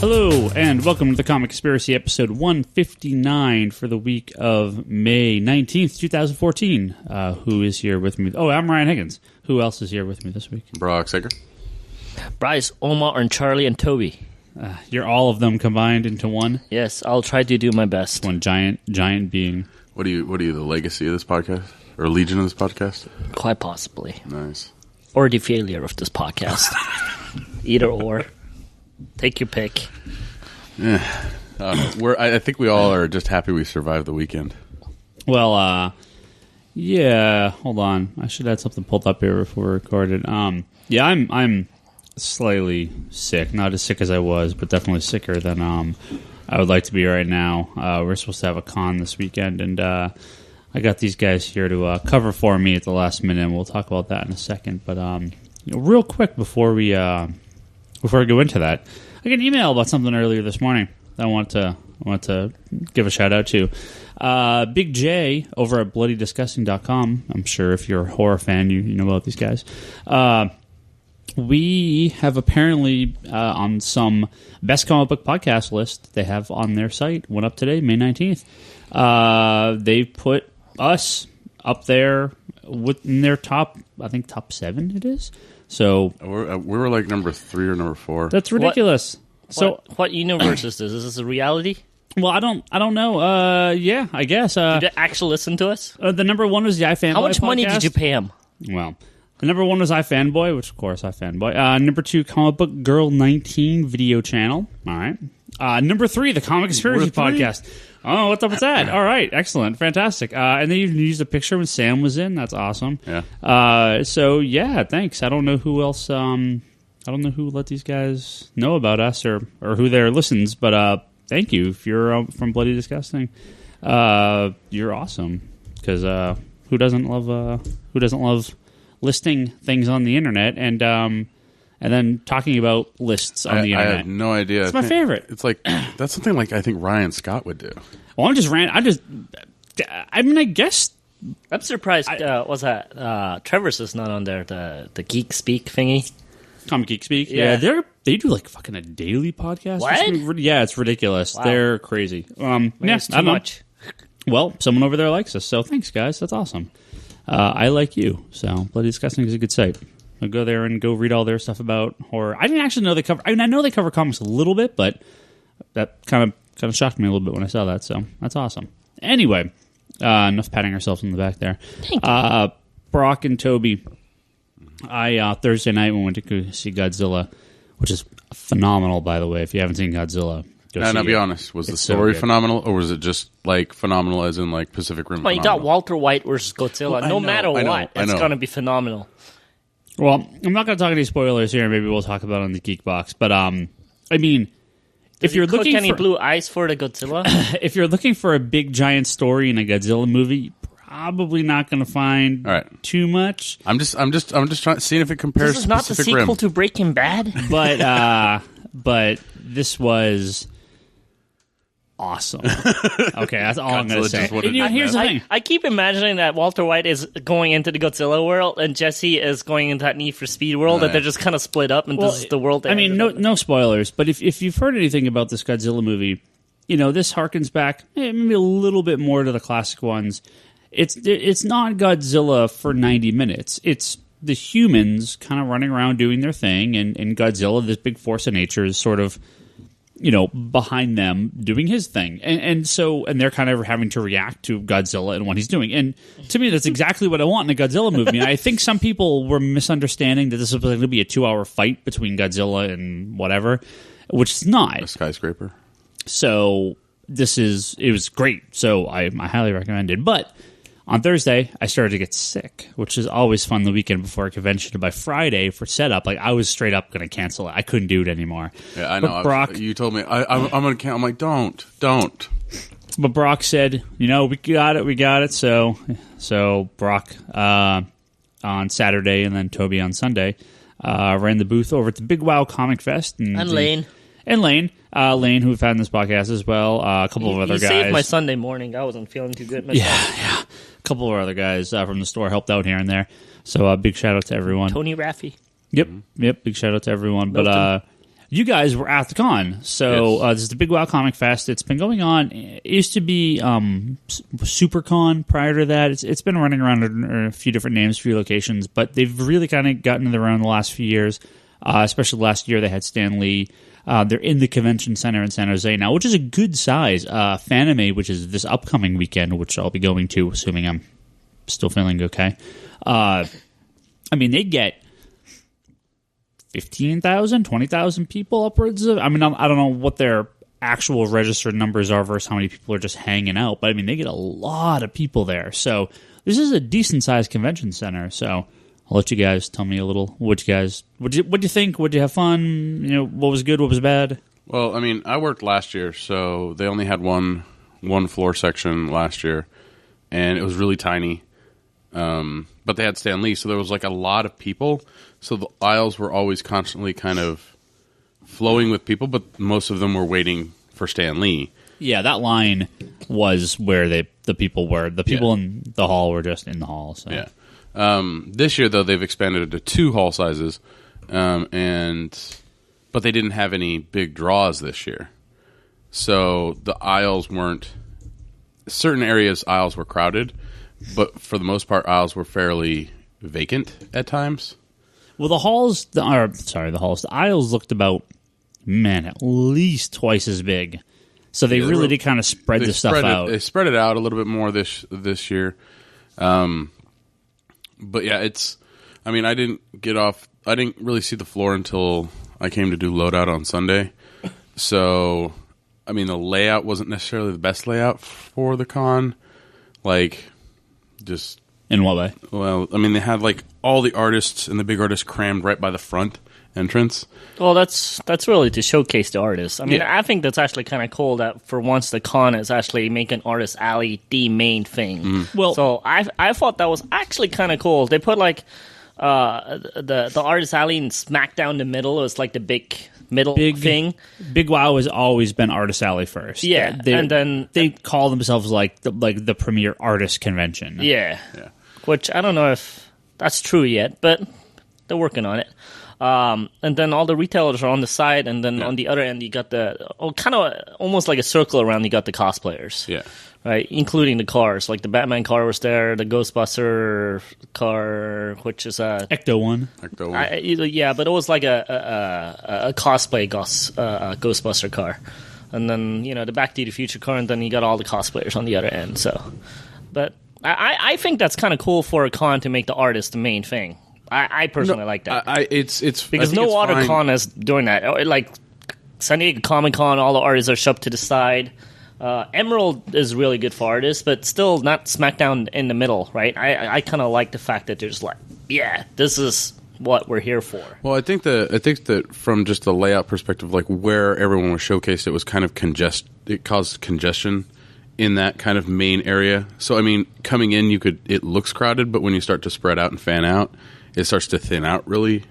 Hello, and welcome to the Comic Conspiracy, episode 159 for the week of May 19th, 2014. Who is here with me? Oh, I'm Ryan Higgins. Who else is here with me this week? Brock Sager. Bryce, Omar, and Charlie, and Toby. You're all of them combined into one? Yes, I'll try to do my best. One giant being. What are you, the legacy of this podcast? Or legion of this podcast? Quite possibly. Nice. Or the failure of this podcast. Either or. Take your pick. Yeah. I think we all are just happy we survived the weekend. Well, yeah, hold on. I should have something pulled up here before we recorded. Yeah, I'm slightly sick. Not as sick as I was, but definitely sicker than I would like to be right now. We're supposed to have a con this weekend, and I got these guys here to cover for me at the last minute, and we'll talk about that in a second. But real quick before we go into that, I got an email about something earlier this morning that I want to give a shout out to. Big J over at bloodydisgusting.com. I'm sure if you're a horror fan, you know about these guys. We have apparently on some best comic book podcast list they have on their site, went up today, May 19th. They put us up there in their top 7 it is. So we were like number 3 or number 4. That's ridiculous. What universe is this? Is this a reality? Well, I don't know. Yeah, I guess. Did they actually listen to us? The number one was the iFanboy. How much money podcast. did you pay him? Well, the number one was iFanboy, which of course iFanboy. Number 2, Comic Book Girl 19 video channel. All right. Number 3, the Comic Conspiracy podcast. Oh, what's up with that? All right, excellent, fantastic. And they even used a picture when Sam was in. That's awesome. Yeah. So yeah, thanks. I don't know who else. I don't know who let these guys know about us or who their listens, but thank you. If you're from Bloody Disgusting, you're awesome. Because who doesn't love listing things on the internet and then talking about lists on the internet. I have no idea. It's my favorite. It's like that's something like I think Ryan Scott would do. Well, I mean, I guess. I'm surprised. What's that? Trevor's is not on there. The Geek Speak thingy. Comic Geek Speak. Yeah, they do like fucking a daily podcast. What? Yeah, it's ridiculous. Wow. They're crazy. It's too much. Well, someone over there likes us, so thanks, guys. That's awesome. I like you, so Bloody Disgusting is a good site. I'll go there and go read all their stuff about horror. I didn't actually know they cover. I mean, I know they cover comics a little bit, but that kind of shocked me a little bit when I saw that. So that's awesome. Anyway, enough patting ourselves on the back there. Thank you. Brock and Toby. Thursday night we went to go see Godzilla, which is phenomenal, by the way. If you haven't seen Godzilla, go see it. Now, be honest. Was the story phenomenal, or was it just like phenomenal as in like Pacific Rim? Well, you got Walter White versus Godzilla. Well, no matter what, it's going to be phenomenal. Well, I'm not going to talk any spoilers here. Maybe we'll talk about it on the Geek Box. But I mean, if you're looking for any blue eyes for the Godzilla, if you're looking for a big giant story in a Godzilla movie, you're probably not going to find too much. I'm just trying seeing if it compares. This is not Pacific the sequel Rim. to Breaking Bad, but this was awesome. Okay, that's all I'm going to say. Here's the thing. I keep imagining that Walter White is going into the Godzilla world and Jesse is going into that Need for Speed world, that they're just kind of split up, and this is the world. I mean, no spoilers, but if you've heard anything about this Godzilla movie, this harkens back maybe a little bit more to the classic ones. It's not Godzilla for 90 minutes. It's the humans kind of running around doing their thing, and Godzilla, this big force of nature, is sort of behind them doing his thing. And they're kind of having to react to Godzilla and what he's doing. And to me, that's exactly what I want in a Godzilla movie. I think some people were misunderstanding that this was going to be a 2-hour fight between Godzilla and whatever, which is not. A skyscraper. So it was great. So I highly recommend it. But on Thursday, I started to get sick, which is always fun the weekend before a convention. And by Friday, for setup, I was straight up going to cancel it. I couldn't do it anymore. Yeah, I know. But Brock, you told me, I'm going to cancel. I'm like, don't. But Brock said, we got it. So Brock on Saturday and then Toby on Sunday ran the booth over at the Big Wow ComicFest. And Lane. Lane, who we've had in this podcast as well. A couple of other guys. Saved my Sunday morning. I wasn't feeling too good myself. Yeah. A couple of other guys from the store helped out here and there. So big shout out to everyone. Tony Raffi. Yep. Big shout out to everyone. But you guys were at the con. So Yes. this is the Big Wow Comic Fest. It's been going on. It used to be SuperCon prior to that. It's been running around in a few different names, a few locations, but they've really kind of gotten their own the last few years. Especially last year, they had Stan Lee. They're in the convention center in San Jose now, which is a good size. Fanime, which is this upcoming weekend, which I'll be going to, assuming I'm still feeling okay. They get 15,000, 20,000 people upwards of. I don't know what their actual registered numbers are versus how many people are just hanging out, but they get a lot of people there. So this is a decent sized convention center. So I'll let you guys tell me a little. What'd you think? Would you have fun? What was good? What was bad? Well, I worked last year, so they only had one floor section last year, and it was really tiny. But they had Stan Lee, so there was a lot of people. So the aisles were always constantly kind of flowing with people, but most of them were waiting for Stan Lee. Yeah, that line was where the people were. The people in the hall were just in the hall. So. Yeah. This year, though, they've expanded it to 2 hall sizes, but they didn't have any big draws this year. So the aisles weren't... Certain areas, aisles were crowded, but for the most part, aisles were fairly vacant at times. Well, the aisles looked about, at least twice as big. So they really did kind of spread the stuff out. They spread it out a little bit more this year. But yeah, I didn't really see the floor until I came to do loadout on Sunday. So, the layout wasn't necessarily the best layout for the con. Just... In what way? Well, they had all the artists and the big artists crammed right by the front entrance. Well, that's really to showcase the artists. I think that's actually kind of cool that for once the con is actually making Artist Alley the main thing. Mm-hmm. Well, so I thought that was actually kind of cool. They put the Artist Alley and smack down the middle. It was the big middle thing. Big Wow has always been Artist Alley first. Yeah, and then they call themselves the premier artist convention. Yeah, which I don't know if that's true yet, but they're working on it. And then all the retailers are on the side, and then on the other end you got kind of almost like a circle around. You got the cosplayers, right, including the cars. The Batman car was there, the Ghostbuster car, which is a Ecto one. but it was like a cosplay Ghostbuster car, and then the Back to the Future car, and then you got all the cosplayers on the other end. So, but I think that's kind of cool for a con to make the artist the main thing. I personally like that. It's because no other con is doing that. San Diego Comic Con, all the artists are shoved to the side. Emerald is really good for artists, but still not smack down in the middle, right? I kind of like the fact that there's this is what we're here for. Well, I think that from just the layout perspective, where everyone was showcased, it was kind of it caused congestion in that kind of main area. So coming in, it looks crowded, but when you start to spread out and fan out, it starts to thin out really.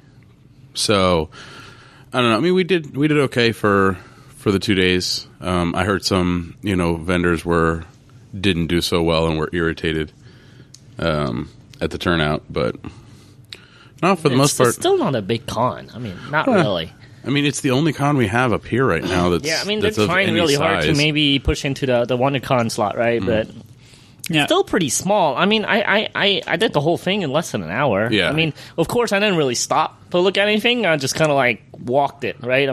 So I don't know. We did okay for the 2 days. I heard some vendors didn't do so well and were irritated at the turnout, but no, for the most part, it's still not a big con. Not really. It's the only con we have up here right now. They're trying really hard to maybe push into the WonderCon slot, right? But it's still pretty small. I did the whole thing in less than an hour. Yeah. Of course, I didn't really stop to look at anything. I just kind of walked it, right?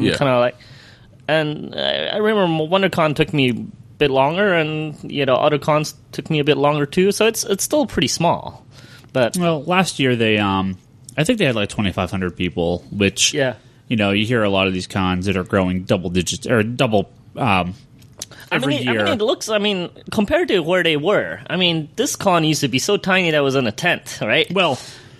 And I remember WonderCon took me a bit longer, and other cons took me a bit longer too. So it's still pretty small. But last year they I think they had 2,500 people, which you hear a lot of these cons that are growing double digits or double every year. It looks, compared to where they were, this con used to be so tiny that it was in a tent, right? Well,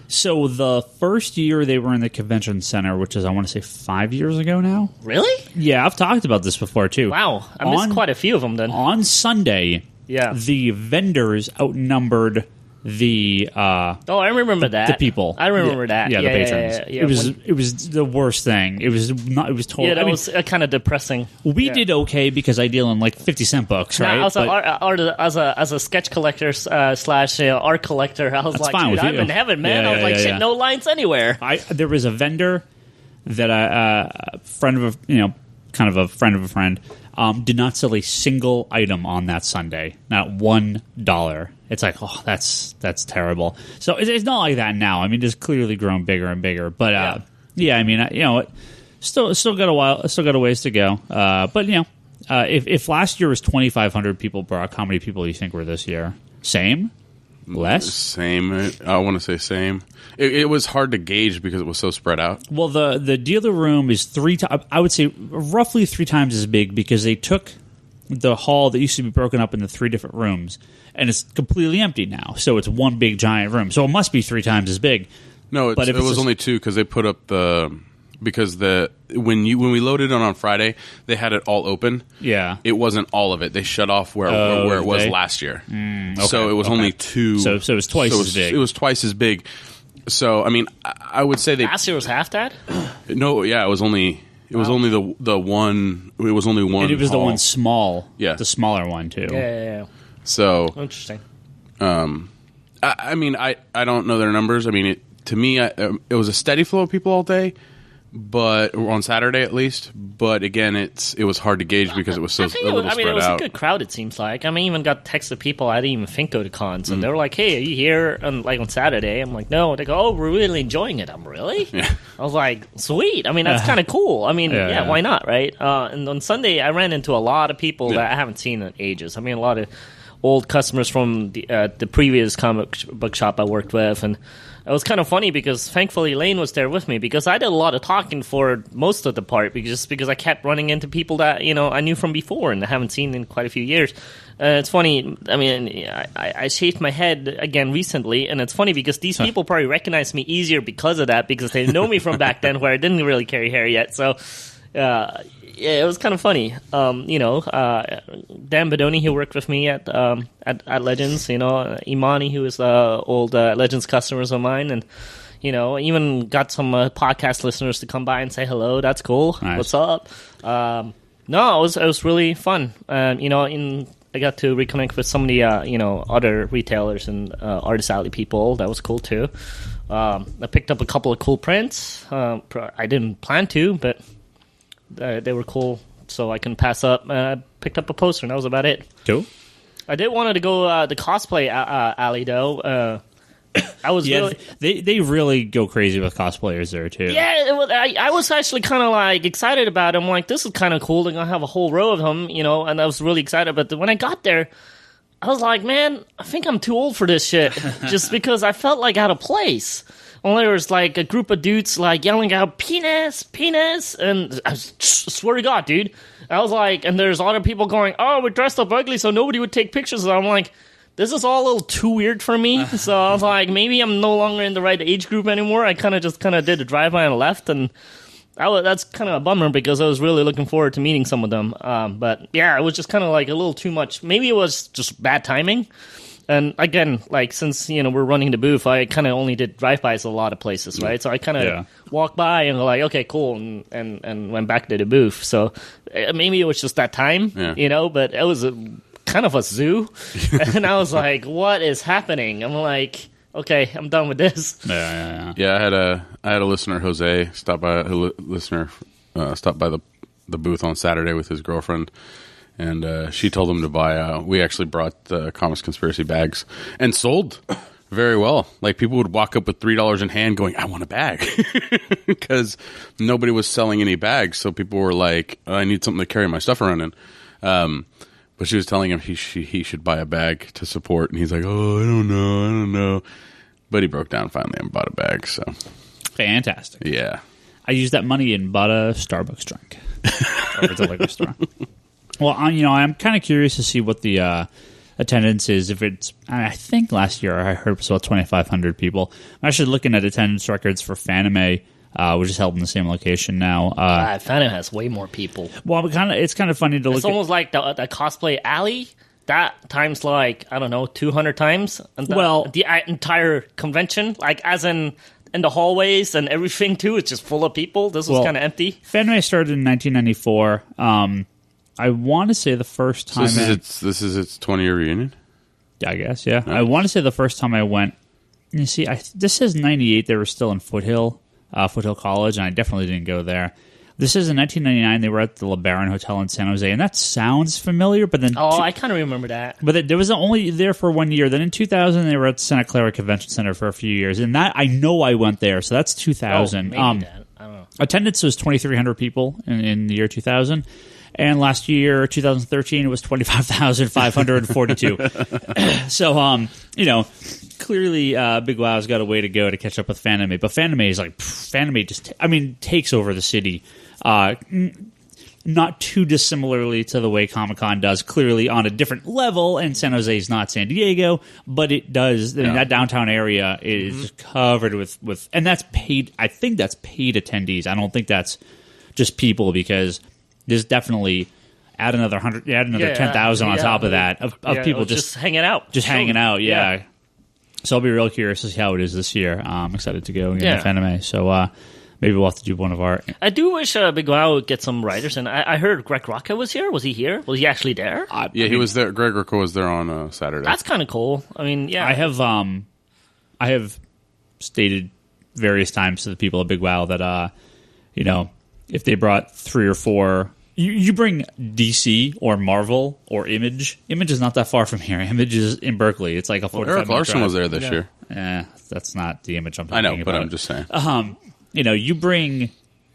so the first year they were in the convention center, which is, I want to say 5 years ago now. Really? Yeah, I've talked about this before, too. Wow. I missed quite a few of them then. On Sunday, the vendors outnumbered the I remember that. The people. I remember that. Yeah, the patrons. Yeah. It was the worst thing. It was totally. Yeah, that was kind of depressing. We did okay because I deal in 50-cent books, right? As a sketch collector slash art collector, I was like, dude, I'm in heaven, man. I was like, shit, no lines anywhere. There was a vendor that a friend of kind of a friend of a friend did not sell a single item on that Sunday, not $1. It's like, oh, that's terrible. So it's not like that now. I mean, it's clearly grown bigger and bigger. But yeah, I mean, still got a ways to go. But if last year was 2,500 people brought, how many people do you think were this year? Same? Less? Same. I want to say same. It was hard to gauge because it was so spread out. Well, the dealer room is I would say roughly 3 times as big because they took the hall that used to be broken up into 3 different rooms, and it's completely empty now. So it's one big giant room. So it must be 3 times as big. No, it was only 2 because they put up when we loaded on Friday, they had it all open. Yeah, it wasn't all of it. They shut off where it was last year. Okay, so it was only 2. So it was twice as big. It was twice as big. So I mean, I would say last year was half that. No, yeah, it was only only the one. It was only one. And it was hall. the one small. Yeah, the smaller one too. Yeah. So interesting. I mean, I don't know their numbers. I mean, to me, it was a steady flow of people all day. But on Saturday at least, but again, it was hard to gauge because it was so spread out. It was a good crowd. It seems like. I mean, even got texts of people I didn't even think go to cons, and they were like, "Hey, are you here?" And like on Saturday, I'm like, "No." They go, "Oh, we're really enjoying it." I'm really. Yeah. I was like, "Sweet." I mean, that's kind of cool. I mean, yeah, why not, right? And on Sunday, I ran into a lot of people that I haven't seen in ages. I mean, a lot of old customers from the previous comic book shop I worked with, and it was kind of funny because thankfully Lane was there with me because I did a lot of talking for most of the part because I kept running into people that I knew from before and I haven't seen in quite a few years. It's funny. I mean, I shaved my head again recently, and it's funny because these people probably recognize me easier because of that because they know me from back then where I didn't really carry hair yet. So. Yeah, it was kind of funny. Dan Bedoni, who worked with me at Legends, Imani, who is old Legends customers of mine, and even got some podcast listeners to come by and say hello. That's cool. Nice. What's up? No, it was really fun. I got to reconnect with some of the other retailers and Artist Alley people. That was cool too. I picked up a couple of cool prints. I didn't plan to, but. They were cool, so I couldn't pass up. I picked up a poster, and that was about it. Cool. I did want to go the cosplay alley, though. I was really... They really go crazy with cosplayers there, too. Yeah, I was actually kind of, excited about it. I'm like, this is kind of cool. They're going to have a whole row of them, and I was really excited. But when I got there, I was like, man, I think I'm too old for this shit. Just because I felt out of place. Only there was a group of dudes yelling out penis, penis, and I swear to God, dude, I was like, and there's other people going, oh, we're dressed up ugly, so nobody would take pictures. And I'm like, this is all a little too weird for me. So I was like, maybe I'm no longer in the right age group anymore. I kind of did a drive-by and left, and that's kind of a bummer because I was really looking forward to meeting some of them. But yeah, it was just kind of a little too much. Maybe it was just bad timing. And again, since, we're running the booth, I kind of only did drive-bys a lot of places, right? So I kind of walked by and okay, cool, and went back to the booth. So maybe it was just that time, but it was kind of a zoo. And I was like, what is happening? I'm like, okay, I'm done with this. Yeah, I had a listener, Jose, stop by the booth on Saturday with his girlfriend. And she told him to buy. We actually brought Comics Conspiracy bags and sold very well. People would walk up with $3 in hand, going, "I want a bag," because nobody was selling any bags. So people were like, "I need something to carry my stuff around in." But she was telling him he should buy a bag to support, and he's like, "Oh, I don't know." But he broke down finally and bought a bag. So fantastic. Yeah, I used that money and bought a Starbucks drink over at the liquor store. Well, I'm kind of curious to see what the attendance is. If it's, I think last year I heard it was about 2,500 people. I'm actually looking at attendance records for Fanime, which is held in the same location now. Fanime has way more people. Well, it's kind of funny to look. It's almost like the cosplay alley. That times 200 times. And the entire convention, as in the hallways and everything too. It's just full of people. This was kind of empty. Fanime started in 1994. I want to say the first time. So this is its 20-year reunion? Yeah, I guess, yeah. I want to say the first time I went. You see, this says 98. They were still in Foothill. Foothill College, and I definitely didn't go there. This is in 1999. They were at the LeBaron Hotel in San Jose, and that sounds familiar. But then, I kind of remember that. But there was only there for 1 year. Then in 2000, they were at Santa Clara Convention Center for a few years, and that I know I went there. So that's 2000. Maybe that. I don't know. Attendance was 2,300 people in the year 2000. And last year, 2013, it was 25,542. So, clearly Big Wow's got a way to go to catch up with Fanime. But Fanime is like, Fanime just, takes over the city. Not too dissimilarly to the way Comic-Con does, clearly on a different level, and San Jose is not San Diego, but it does. I mean, that downtown area is covered with, and that's paid, I think that's paid attendees. I don't think that's just people, because there's definitely add another 10,000 on top of that of people just hanging out, hanging out. Yeah. So I'll be real curious to see how it is this year. I'm excited to go again with anime. So maybe we'll have to do one of our. I do wish Big Wow would get some writers, and I heard Greg Rucka was here. Was he here? Was he actually there? He was there. Greg Rucka was there on Saturday. That's kind of cool. I mean, I have stated various times to the people at Big Wow that if they brought 3 or 4, you bring DC or Marvel or Image. Image is not that far from here. Image is in Berkeley. It's like a 45 Eric Larson was there this year. That's not the Image I'm talking about. I know, but I'm just saying. You bring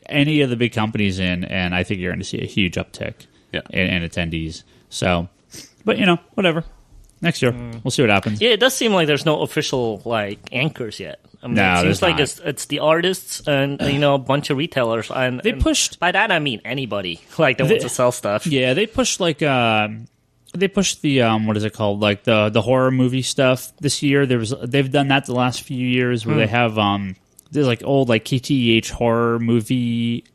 any of the big companies in, and I think you're going to see a huge uptick in attendees. So, but whatever. Next year, we'll see what happens. Yeah, it does seem like there's no official anchors yet. I mean, it seems like it's the artists and a bunch of retailers. And they pushed. By that I mean anybody that wants to sell stuff. Yeah, they pushed the what is it called, like the horror movie stuff this year. They've done that the last few years where they have there's like old KTEH horror movie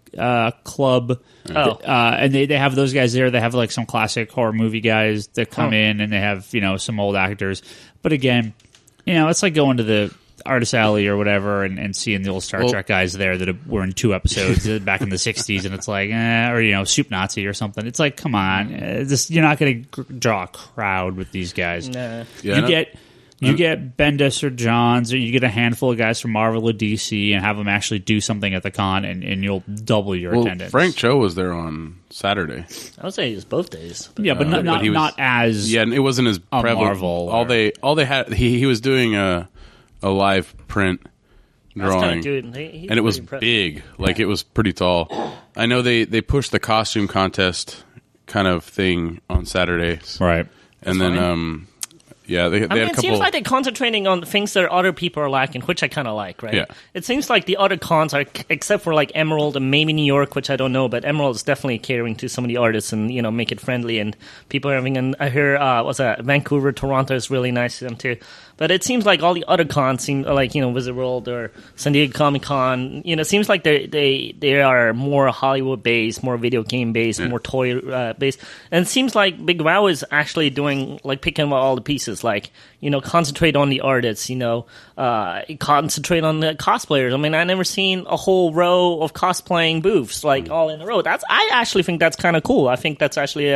club. And they have those guys there. They have like some classic horror movie guys that come in, and they have some old actors. But again, it's like going to the Artist Alley or whatever and seeing the old Star Trek guys there that were in 2 episodes back in the 60s, and it's like or Soup Nazi or something. It's like, come on, you're not going to draw a crowd with these guys. Nah. You get Bendis or Johns, or you get a handful of guys from Marvel or DC and have them actually do something at the con, and you'll double your attendance. Frank Cho was there on Saturday. I would say it was both days. But not as and it wasn't as prevalent. Marvel. All they had, he was doing a live print drawing, and it was big. It was pretty tall. I know they pushed the costume contest kind of thing on Saturdays, right? And then they had a couple. It seems like they're concentrating on things that other people are lacking, which I kind of like, right? Yeah. It seems like the other cons are, except for Emerald and maybe New York, which I don't know, but Emerald is definitely catering to some of the artists and make it friendly, and people are having. And I hear Vancouver, Toronto is really nice to them too. But it seems like all the other cons seem like Wizard World or San Diego Comic Con. It seems like they are more Hollywood based, more video game based, more toy based. And it seems like Big Wow is actually doing picking up all the pieces. Concentrate on the artists. Concentrate on the cosplayers. I mean, I never seen a whole row of cosplaying booths all in a row. I actually think that's kind of cool. I think that's actually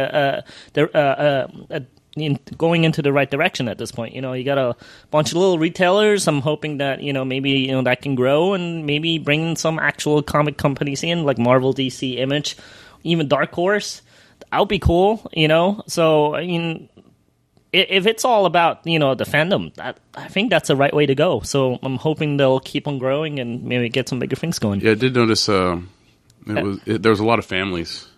going into the right direction at this point. You got a bunch of little retailers. I'm hoping that maybe that can grow, and maybe bring some actual comic companies in like Marvel, DC, Image, even Dark Horse. That would be cool. So I mean, if it's all about the fandom, I think that's the right way to go. So I'm hoping they'll keep on growing and maybe get some bigger things going. Yeah, I did notice there was a lot of families.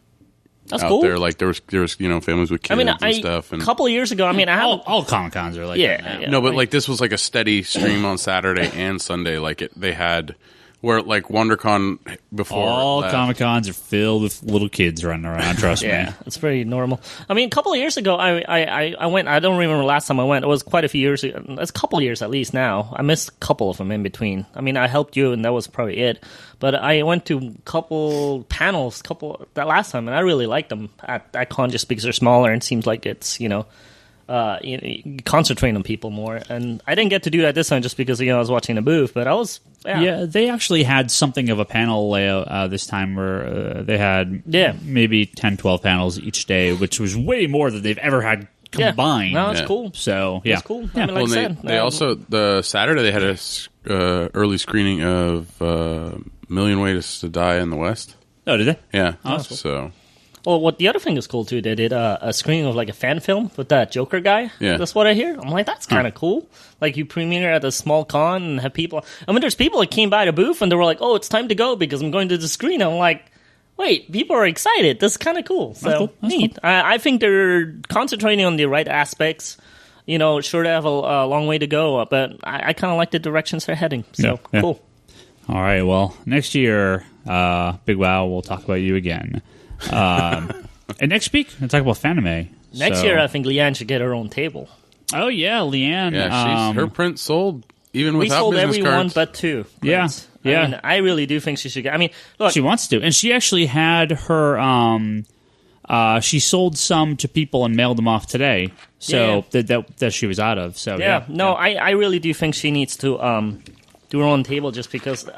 That's out cool. there, there was families with kids and stuff. And a couple of years ago, all Comic Cons are like that. Yeah, no, but this was a steady stream on Saturday and Sunday. They had where WonderCon before. All Comic Cons are filled with little kids running around. Trust me. Yeah, it's pretty normal. I mean, a couple of years ago, I went. I don't remember last time I went. It was quite a few years ago. It's a couple of years at least now. I missed a couple of them in between. I mean, I helped you, and that was probably it. But I went to a couple panels, that last time, and I really liked them at that con just because they're smaller and it seems like it's you concentrate on people more. And I didn't get to do that this time just because I was watching the booth. But I was they actually had something of a panel layout this time where they had maybe 10, 12 panels each day, which was way more than they've ever had combined. No, it's cool. So it's cool. I mean, they also the Saturday they had a early screening of Million Ways to Die in the West. Oh, did they? Yeah. Oh, So. Well, what the other thing is cool too, they did a screening of like a fan film with that Joker guy. Yeah. That's what I hear. I'm like, that's kind of cool. Like you premiere at a small con and have people. I mean, there's people that came by the booth and they were like, "Oh, it's time to go because I'm going to the screen." I'm like, wait, people are excited. That's kind of cool. So That's neat. cool. I think they're concentrating on the right aspects. You know, sure they have a long way to go, but I kind of like the directions they're heading. So Yeah. cool. All right. Well, next year, Big Wow, we'll talk about you again. And next week, we'll talk about Fanime. Next year, I think Leanne should get her own table. Oh, yeah, Leanne. Yeah, her print sold even We without sold business every one cards. but 2. Yeah, prints. yeah. I mean, I really do think she should get. I mean, look, She wants to. And she actually had her... she sold some to people and mailed them off today. So that she was out of. So yeah, no, I really do think she needs to do her own table just because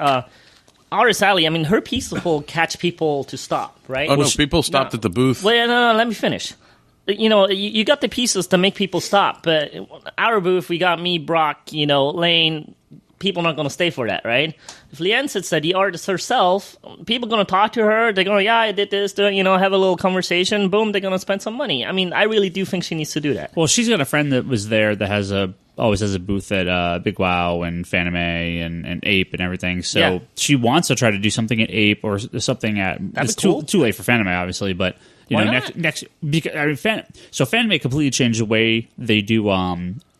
Artist Alley, I mean, her pieces will catch people to stop, right? Oh, no, people stopped at the booth. Wait, no, let me finish. You know, you got the pieces to make people stop, but our booth, we got me, Brock, you know, Lane. People are not going to stay for that, right? If Leanne sits there, the artist herself, people are going to talk to her. They're going, yeah, I did this, you know, have a little conversation. Boom, they're going to spend some money. I mean, I really do think she needs to do that. Well, she's got a friend that was there that always has a booth at Big Wow and Fanime and Ape and everything. So she wants to try to do something at Ape or something at... It's cool. too late for Fanime, obviously, but... Why know, not? next because I mean, Fanime completely changed the way they do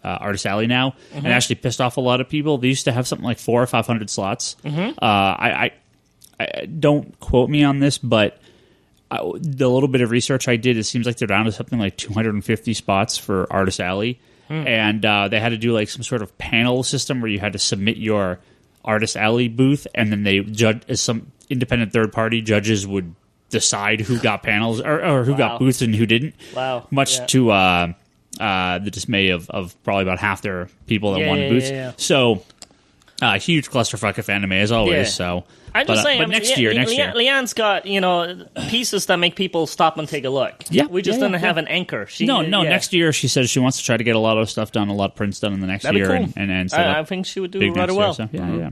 Artist Alley now, and actually pissed off a lot of people. They used to have something like 400 or 500 slots. I don't quote me on this, but the little bit of research I did, it seems like they're down to something like 250 spots for Artist Alley, and they had to do like some sort of panel system where you had to submit your Artist Alley booth, and then they judge as some independent third party judges would decide who got panels or who got booths and who didn't. Wow. Much to the dismay of probably about half their people that wanted booths. Yeah. So, huge clusterfuck of anime as always. Yeah. So, I'm just saying. but I mean, next year. Leanne's got, you know, pieces that make people stop and take a look. Yeah. We just didn't have an anchor. Next year she says she wants to try to get a lot of stuff done, a lot of prints done in the next That'd be year, cool. and set up I think she would do big rather next well. year, so, yeah.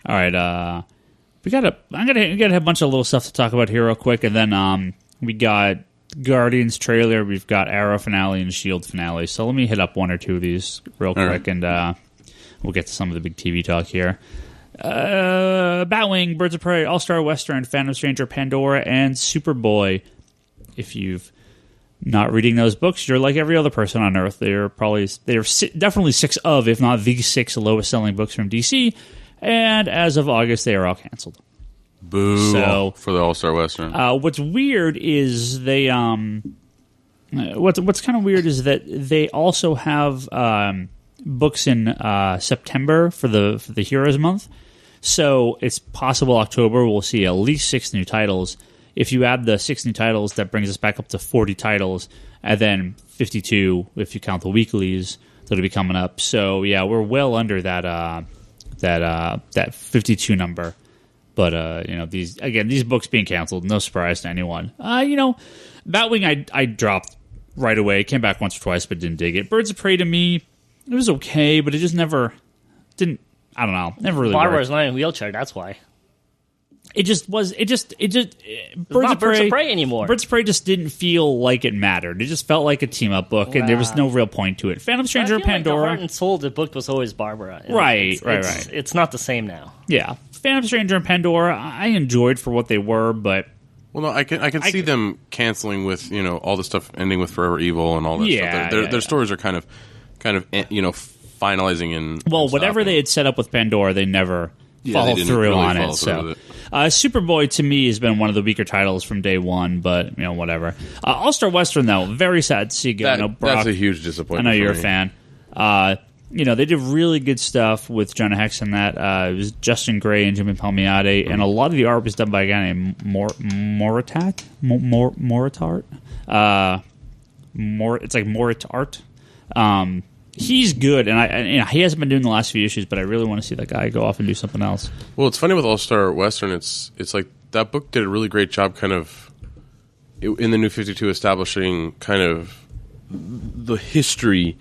All right, I'm gonna have a bunch of little stuff to talk about here real quick, and then we got Guardians trailer, we've got Arrow finale and S.H.I.E.L.D. finale. So let me hit up one or two of these real quick, and we'll get to some of the big TV talk here. Batwing, Birds of Prey, All-Star Western, Phantom Stranger, Pandora, and Superboy. If you've not reading those books, you're like every other person on Earth. They're definitely 6 of, if not the 6 lowest selling books from DC. And as of August, they are all canceled. Boo! So, for the All-Star Western. What's weird is they what's kind of weird is that they also have books in September for the Heroes Month. So it's possible October we'll see at least 6 new titles. If you add the 6 new titles, that brings us back up to 40 titles, and then 52 if you count the weeklies that'll be coming up. So yeah, we're well under that 52 number. But these books being canceled, no surprise to anyone. Batwing I dropped right away. Came back once or twice, but didn't dig it. Birds of Prey to me, it was okay, but it just never didn't. I don't know. Never really Barbara's worked. not in a wheelchair. That's why. It just was. It just. Birds of Prey anymore. Birds of Prey just didn't feel like it mattered. It just felt like a team up book, and there was no real point to it. Phantom Stranger, Pandora, like the heart and soul of the book was always Barbara. Right. It's not the same now. Yeah, Phantom Stranger and Pandora, I enjoyed for what they were, but. Well, no, I can see them canceling with all the stuff ending with Forever Evil and all that stuff. Their stories are kind of finalizing in. Well, whatever they had set up with Pandora, they never followed through on it. So, Superboy to me has been one of the weaker titles from day one, but whatever. All-Star Western though, very sad to see go. Brock, that's a huge disappointment. I know you're a fan. They did really good stuff with Jonah Hex in that. It was Justin Gray and Jimmy Palmiotti, and a lot of the art was done by a guy named Moritart. It's like Morit art. He's good, and he hasn't been doing the last few issues, but I really want to see that guy go off and do something else. Well, it's funny with All-Star Western. It's like that book did a really great job, kind of in the New 52, establishing kind of the history.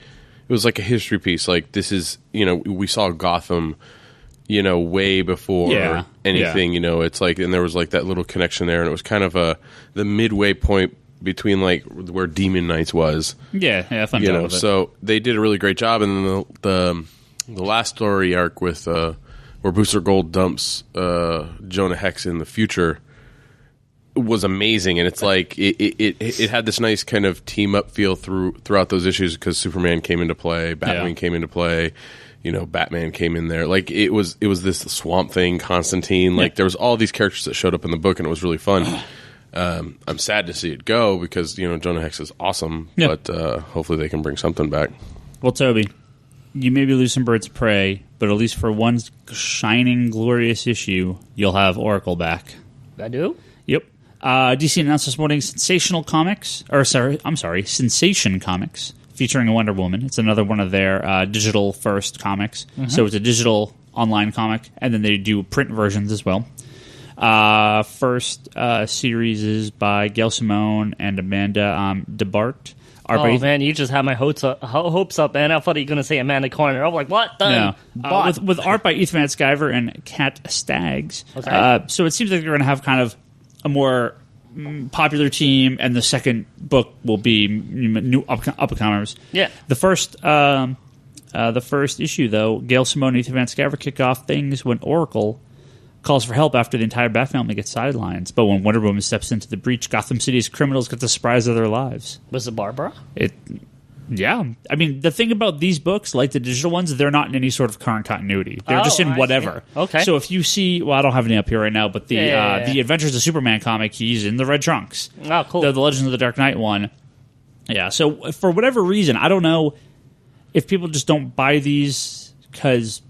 It was like a history piece. Like this is, we saw Gotham way before anything. It's like, and there was like that little connection there, and it was kind of the midway point between like where Demon Knights was. Yeah, fun job with it. So they did a really great job, and then the last story arc with where Booster Gold dumps Jonah Hex in the future was amazing, and it's like it had this nice kind of team up feel throughout those issues because Superman came into play, Batwing came into play, Batman came in there. Like it was this Swamp Thing, Constantine. Like there was all these characters that showed up in the book, and it was really fun. I'm sad to see it go because Jonah Hex is awesome, but hopefully they can bring something back. Well, Toby, you maybe lose some Birds of Prey, but at least for one shining, glorious issue, you'll have Oracle back. I do? Yep. DC announced this morning Sensation Comics, featuring a Wonder Woman. It's another one of their digital-first comics. Mm-hmm. So it's a digital online comic, and then they do print versions as well. First series is by Gail Simone and Amanda DeBart. Man, you just had my hopes up, man. I thought you were going to say Amanda Corner. I'm like, what? No. With art by Ethan Van Sciver and Kat Staggs. Okay. So it seems like they're going to have kind of a more popular team, and the second book will be new up-and-comers. Yeah. The first issue, though, Gail Simone and Ethan Van Sciver kick off things when Oracle calls for help after the entire Bat family gets sidelines. But when Wonder Woman steps into the breach, Gotham City's criminals get the surprise of their lives. Was it Barbara? Yeah. I mean, the thing about these books, like the digital ones, they're not in any sort of current continuity. They're just in whatever. Okay. So if you see, well, I don't have any up here right now, but the Adventures of Superman comic, he's in the red trunks. Oh, cool. The Legends of the Dark Knight one. Yeah, so for whatever reason, I don't know if people just don't buy these because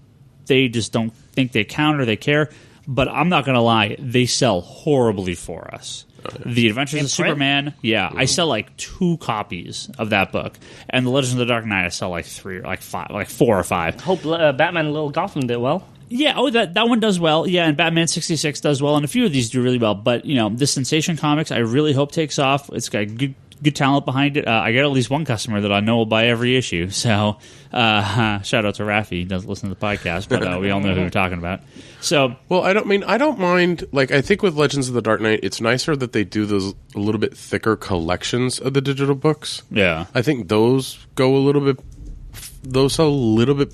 they just don't think they count or they care, but I'm not going to lie, they sell horribly for us. The Adventures of Superman, I sell like 2 copies of that book, and the Legends of the Dark Knight I sell like 3 or like 5, like 4 or 5. Hope Batman Little Gotham did well. Yeah, that one does well. Yeah, and Batman 66 does well, and a few of these do really well. But the Sensation Comics, I really hope takes off. It's got good talent behind it. I got at least one customer that I know will buy every issue. So shout out to Rafi. He doesn't listen to the podcast, but we all know who we're talking about. So, well, I don't mind. Like, I think with Legends of the Dark Knight, it's nicer that they do those a little bit thicker collections of the digital books. Yeah, I think those go a little bit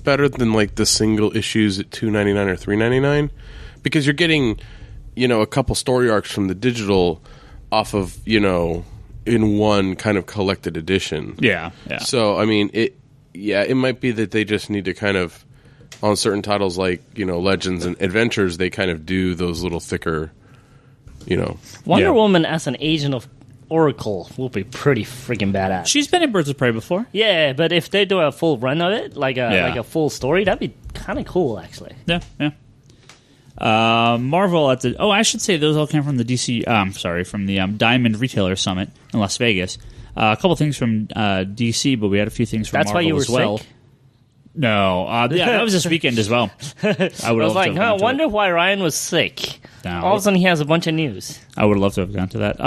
better than like the single issues at $2.99 or $3.99, because you're getting a couple story arcs from the digital off of in one kind of collected edition. Yeah. So I mean, it might be that they just need to kind of, on certain titles like Legends and Adventures, they kind of do those little thicker, Wonder Woman as an agent of Oracle will be pretty freaking badass. She's been in Birds of Prey before. Yeah, but if they do a full run of it, like a full story, that'd be kind of cool, actually. Yeah. Marvel I should say those all came from the DC. From the Diamond Retailer Summit in Las Vegas. A couple things from DC, but we had a few things from That's Marvel why you were as well. sick? No, that was this weekend as well. I was like, I wonder why Ryan was sick. No. All of a sudden, he has a bunch of news. I would love to have gone to that.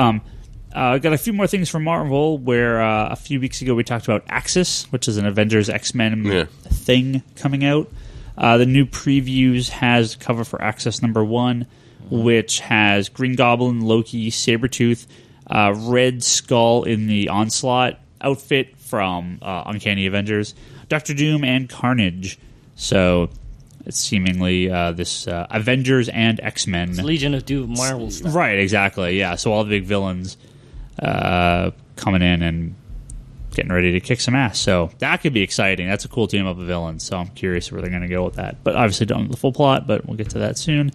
I got a few more things from Marvel, where a few weeks ago we talked about Axis, which is an Avengers X-Men thing coming out. The new previews has cover for Axis #1, which has Green Goblin, Loki, Sabretooth, Red Skull in the Onslaught outfit from Uncanny Avengers, Doctor Doom, and Carnage. So it's seemingly this Avengers and X-Men. It's Legion of Doom Marvel stuff. Right, exactly, yeah. So all the big villains coming in and getting ready to kick some ass. So that could be exciting. That's a cool team up of villains. So I'm curious where they're going to go with that. But obviously don't know the full plot, but we'll get to that soon.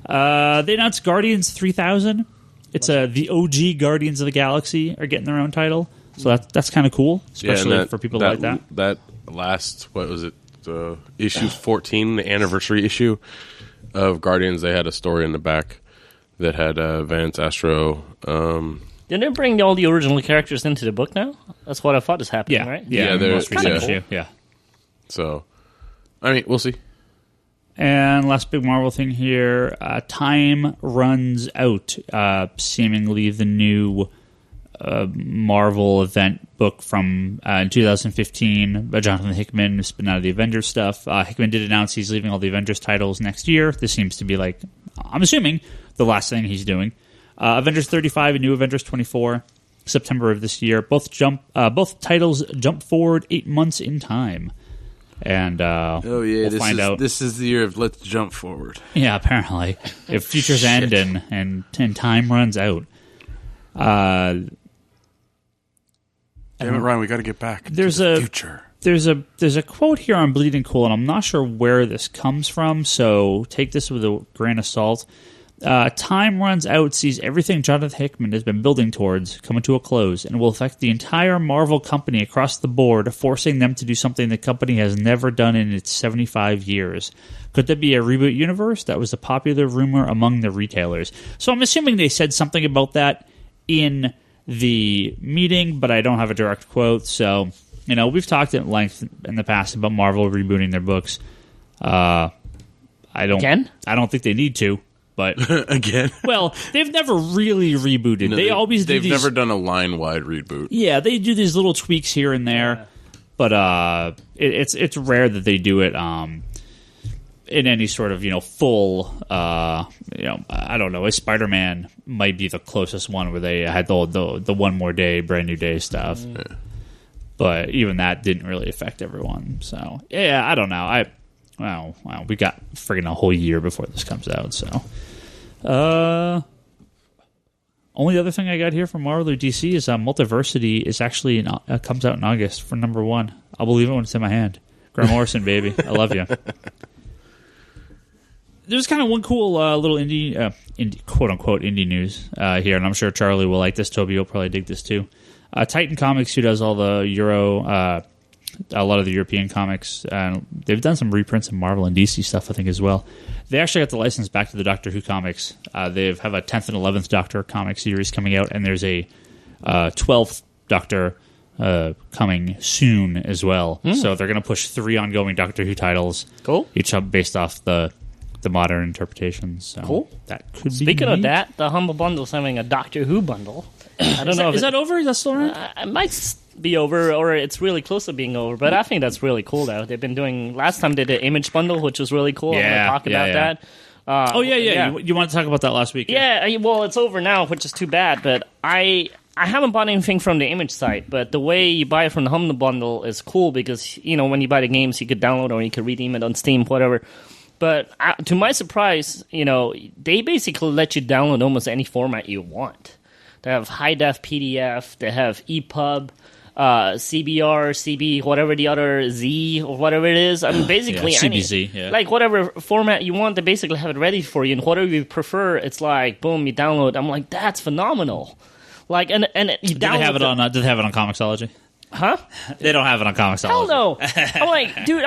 They announced Guardians 3000. It's the OG Guardians of the Galaxy are getting their own title. So that's kind of cool, especially for people like that. That last, what was it, issue 14, the anniversary issue of Guardians, they had a story in the back that had Vance, Astro. Didn't they bring all the original characters into the book now? That's what I thought is happening, right? Yeah, there's most recent issue. Yeah. So, I mean, we'll see. And last big Marvel thing here, Time Runs Out. Seemingly the new Marvel event book from 2015 by Jonathan Hickman, who's been out of the Avengers stuff. Hickman did announce he's leaving all the Avengers titles next year. This seems to be, like, I'm assuming, the last thing he's doing. Avengers 35 and New Avengers 24, September of this year. Both titles jump forward 8 months in time. And we'll find out. This is the year of let's jump forward. Yeah, apparently. If futures end and time runs out. Damn it, Ryan, we got to get back to the future. There's a quote here on Bleeding Cool, and I'm not sure where this comes from, so take this with a grain of salt. Time runs out sees everything Jonathan Hickman has been building towards coming to a close and will affect the entire Marvel company across the board, forcing them to do something the company has never done in its 75 years. Could that be a reboot universe? That was a popular rumor among the retailers. So I'm assuming they said something about that in the meeting, but I don't have a direct quote. So, we've talked at length in the past about Marvel rebooting their books. I don't think they need to. But again, well, they've never really rebooted. No, they've never done a line-wide reboot. Yeah, they do these little tweaks here and there, but it's rare that they do it in any sort of full. I don't know. A Spider-Man might be the closest one where they had the one more day, brand new day stuff. Yeah. But even that didn't really affect everyone. So yeah, I don't know. Well, we got friggin' a whole year before this comes out, so. Only other thing I got here from Marvel or DC is Multiversity is actually comes out in August for #1. I'll believe it when it's in my hand. Grant Morrison, baby. I love you. There's kind of one cool little indie, quote-unquote, indie news here, and I'm sure Charlie will like this. Toby will probably dig this, too. Titan Comics, who does all the a lot of the European comics. They've done some reprints of Marvel and DC stuff, I think, as well. They actually got the license back to the Doctor Who comics. They have a 10th and 11th Doctor comic series coming out, and there's a 12th Doctor coming soon as well. So they're going to push 3 ongoing Doctor Who titles. Cool. Each based off the modern interpretations. So cool. That could Speaking be of that, the Humble Bundle's having a Doctor Who bundle. I don't know. Is that over? Is that still around? It might be over, or it's really close to being over. But I think that's really cool, though. They've been doing... Last time they did Image Bundle, which was really cool. I'm going to talk about that. You wanted to talk about that last week. Yeah, well, it's over now, which is too bad. But I haven't bought anything from the Image site, but the way you buy it from the Humble Bundle is cool because, when you buy the games, you could download or you could redeem it on Steam, whatever. But to my surprise, they basically let you download almost any format you want. They have high-def PDF, they have EPUB, CBR, CB, whatever the other Z or whatever it is. I mean, basically CBZ, like whatever format you want, they basically have it ready for you. And whatever you prefer, it's like, boom, you download. I'm like, that's phenomenal. Like, and you download. Do they have it on Comixology? Huh? They don't have it on Comixology. Hell no. I'm like, dude,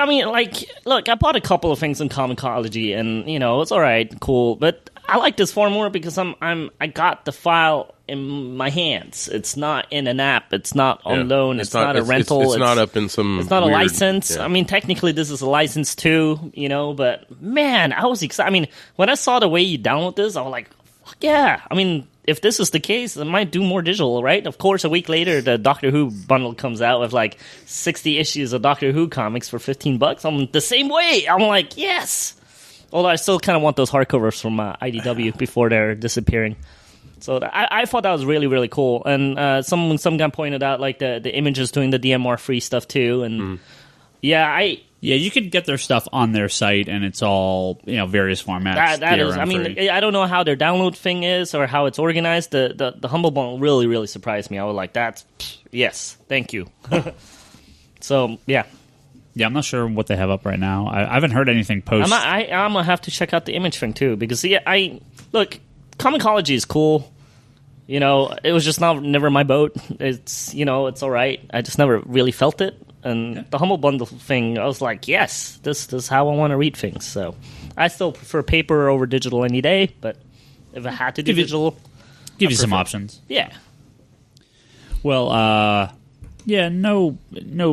look, I bought a couple of things on Comixology, and, it's all right, cool. But I like this far more because I got the file in my hands. It's not in an app. It's not on loan. It's not a rental. It's not up in some. It's not weird, a license. Yeah. I mean, technically, this is a license too. But man, I was excited. I mean, when I saw the way you download this, I was like, fuck yeah. I mean, if this is the case, I might do more digital, right? Of course, a week later, the Doctor Who bundle comes out with like 60 issues of Doctor Who comics for $15. I'm the same way. I'm like, yes. Although I still kind of want those hardcovers from IDW before they're disappearing. So I thought that was really, really cool. And some guy pointed out like the Image is doing the DMR free stuff too. And yeah, you could get their stuff on their site, and it's all various formats. That is, I mean, I don't know how their download thing is or how it's organized. The Humble Bundle really, really surprised me. I was like, that's yes, thank you. So yeah. Yeah, I'm not sure what they have up right now. I haven't heard anything post. I'm gonna have to check out the Image thing too because look, Comixology is cool. It was just never my boat. It's it's all right. I just never really felt it. And the Humble Bundle thing, I was like, yes, this is how I want to read things. So I still prefer paper over digital any day. But if I had to do digital, give you some options. Yeah. Well, Yeah, no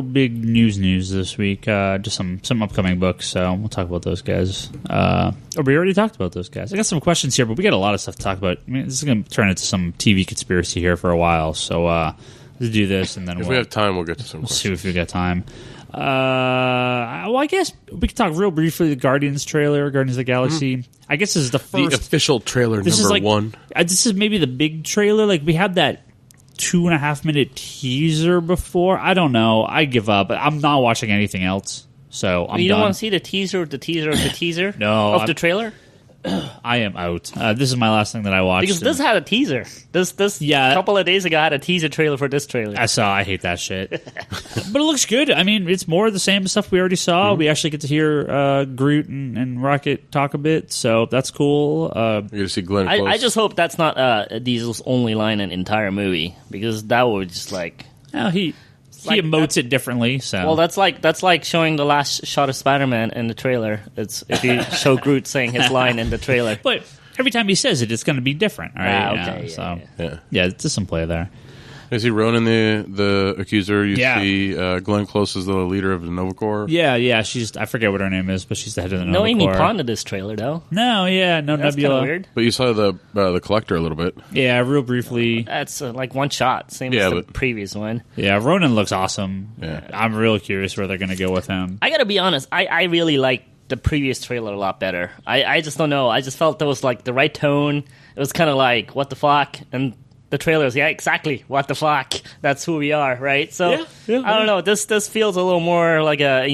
big news this week. Just some upcoming books, so we'll talk about those guys. Or we already talked about those guys. I got some questions here, but we got a lot of stuff to talk about. I mean, this is going to turn into some TV conspiracy here for a while, so let's do this, and then if we have time, we'll get to some we'll questions. see if we got time. Well, I guess we could talk real briefly the Guardians trailer, Guardians of the Galaxy. I guess this is the first... The official trailer number one. This is maybe the big trailer. Like, we had that 2.5-minute teaser before. I don't know. I give up. I'm not watching anything else, so I'm You done. don't want to see the teaser of the teaser of the teaser? No, Of the trailer? I am out. This is my last thing that I watched. Because this had a teaser. This Yeah. couple of days ago had a teaser trailer for this trailer. I hate that shit. But it looks good. I mean, it's more of the same stuff we already saw. We actually get to hear Groot and Rocket talk a bit, so that's cool. You're going to see Glenn Close. I just hope that's not Diesel's only line in the entire movie, because that would just like... He like emotes it differently, so... Well, that's like showing the last shot of Spider-Man in the trailer. It's if you show Groot saying his line in the trailer. But every time he says it, it's going to be different, all right? Okay, so, Yeah. yeah, there's some play there. You see Ronan the accuser. You Yeah. see Glenn Close is the leader of the Nova Corps. Yeah, she's... I forget what her name is, but she's the head of the Nova No Amy Corps. Pond in this trailer, though. No, That's Nebula. kind of weird. But you saw the Collector a little bit. Yeah, real briefly. That's like one shot, same Yeah, as the but- previous one. Yeah, Ronan looks awesome. Yeah. I'm real curious where they're going to go with him. I gotta be honest, I really like the previous trailer a lot better. I just don't know. I just felt there was like the right tone. It was kind of like, what the fuck? And the trailer is, yeah, exactly, what the fuck? That's who we are, right? So, I don't know. This feels a little more like a,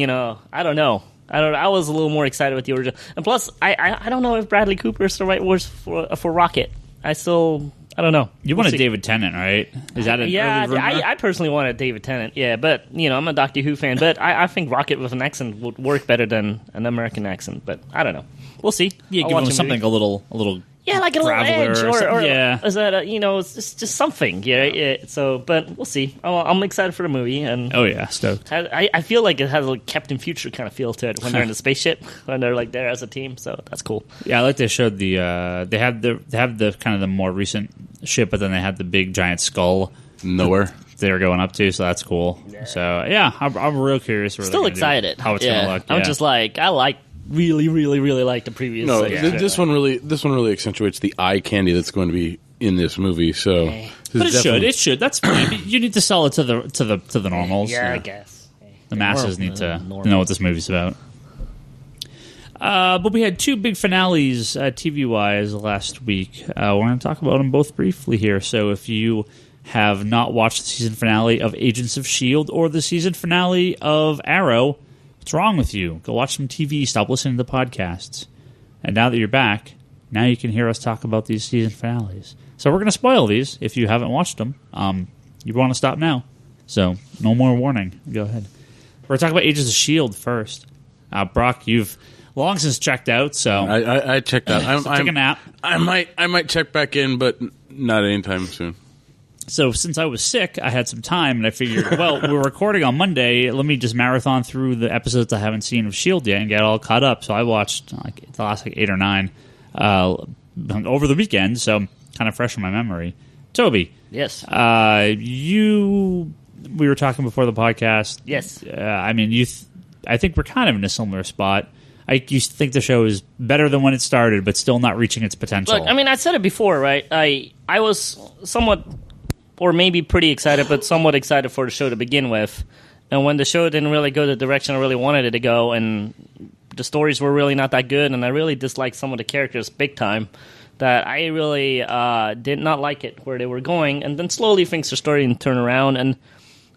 I don't know. I was a little more excited with the original. And plus, I don't know if Bradley Cooper is the right word for Rocket. I don't know. You wanted David Tennant, right? Is that an Yeah, early rumor? I personally wanted David Tennant. Yeah, but I'm a Doctor Who fan. But I think Rocket with an accent would work better than an American accent. But I don't know. We'll see. Yeah, I'll give watch him the something movie. a little Yeah, like a little Traveler edge, or something. or Yeah. is that it's just something. Yeah. So, but we'll see. I'm excited for the movie, and Oh yeah, stoked. I feel like it has a Captain Future kind of feel to it when they're in the spaceship, when they're like there as a team. So that's cool. Yeah, I like they showed the they have the kind of the more recent ship, but then they had the big giant skull Nowhere. they were going up to, so that's cool. So yeah, I'm real curious. Where Still they're gonna do- excited. how it's Yeah. gonna look. I'm yeah. just like really, really, really like the previous. No, trailer. this one really accentuates the eye candy that's going to be in this movie. So, But it should. That's fine. You need to sell it to the normals. Yeah, I guess. The masses Normal- need to normal. know what this movie's about. But we had two big finales TV-wise last week. We're going to talk about them both briefly here. So if you have not watched the season finale of Agents of S.H.I.E.L.D. or the season finale of Arrow, what's wrong with you? Go watch some TV. Stop listening to the podcasts. And now that you're back, now you can hear us talk about these season finales. So we're going to spoil these if you haven't watched them. You want to stop now. So no more warning. Go ahead. We're talking about Agents of S.H.I.E.L.D. first. Brock, you've long since checked out, so I checked out. take a nap. I might check back in, but not anytime soon. So since I was sick, I had some time, and I figured, well, we're recording on Monday. Let me just marathon through the episodes I haven't seen of S.H.I.E.L.D. yet and get all caught up. So I watched the last 8 or 9 over the weekend, so kind of fresh in my memory. Toby, Yes. we were talking before the podcast. Yes. I mean, I think we're kind of in a similar spot. I used to think the show is better than when it started, but still not reaching its potential. Look, I mean, I said it before, right? I was somewhat, or maybe pretty excited, but somewhat excited for the show to begin with. And when the show didn't really go the direction I really wanted it to go, and the stories were really not that good, and I really disliked some of the characters big time, that I really did not like it where they were going. And then slowly things are starting to turn around. And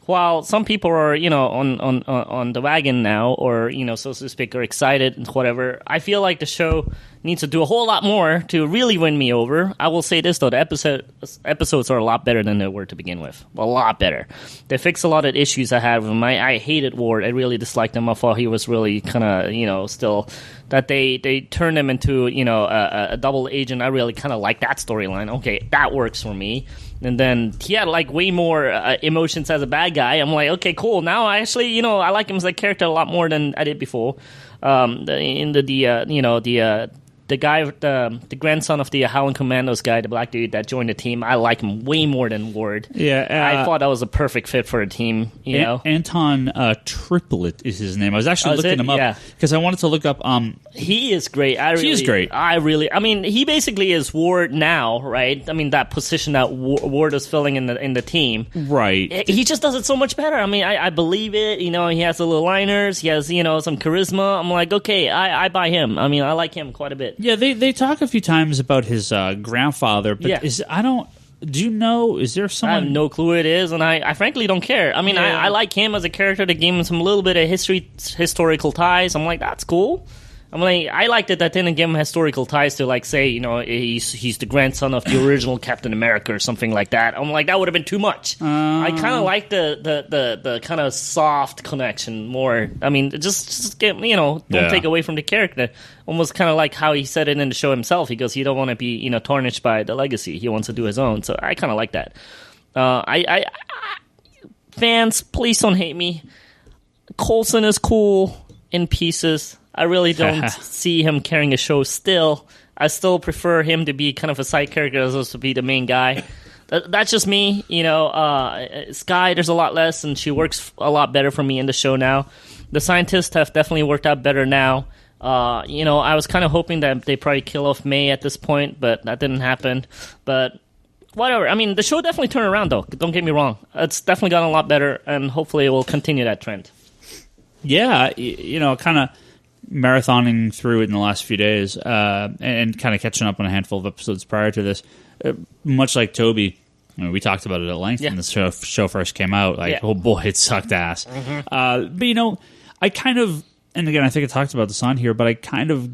while some people are, on the wagon now, or, so to speak, are excited and whatever, I feel like the show needs to do a whole lot more to really win me over. I will say this, though. The episodes are a lot better than they were to begin with. A lot better. They fix a lot of issues I had with him. I hated Ward. I really disliked him. I thought he was really kind of, still... That they turned him into, a double agent. I really kind of like that storyline. Okay, that works for me. And then he had like way more emotions as a bad guy. I'm like, okay, cool. Now I actually, I like him as a character a lot more than I did before. The the guy, the grandson of the Howling Commandos guy, the black dude that joined the team, I like him way more than Ward. Yeah, I thought that was a perfect fit for a team. You know, Anton Triplet is his name. I was actually looking him up because I wanted to look up. He is great. He is great. I mean, he basically is Ward now, right? I mean, that position that Ward is filling in the team, right? He just does it so much better. I mean, I believe it. You know, he has the little liners. He has some charisma. I'm like, okay, I buy him. I mean, I like him quite a bit. Yeah, they talk a few times about his grandfather, but do you know, is there someone... I have no clue who it is, and I frankly don't care. I mean, I like him as a character. They gave him some little bit of historical ties. I'm like, that's cool. I'm like, I liked it that they didn't give him historical ties to, like, say, he's the grandson of the original Captain America or something like that. I'm like, that would have been too much. I kind of like the kind of soft connection more. I mean, just get, don't take away from the character. Almost kind of like how he said it in the show himself. He goes, he don't want to be, tarnished by the legacy. He wants to do his own. So I kind of like that. Fans, please don't hate me. Coulson is cool in pieces. I really don't see him carrying a show still. I still prefer him to be kind of a side character as opposed to be the main guy. That's just me. Skye, there's a lot less, and she works a lot better for me in the show now. The scientists have definitely worked out better now. I was kind of hoping that they probably kill off May at this point, but that didn't happen. But whatever. I mean, the show definitely turned around, though. Don't get me wrong. It's definitely gotten a lot better, and hopefully it will continue that trend. Yeah, kind of marathoning through it in the last few days and kind of catching up on a handful of episodes prior to this. Much like Toby, we talked about it at length when the show first came out. Oh boy, it sucked ass. Mm-hmm. But I kind of, and again, I think I talked about this on here, but I kind of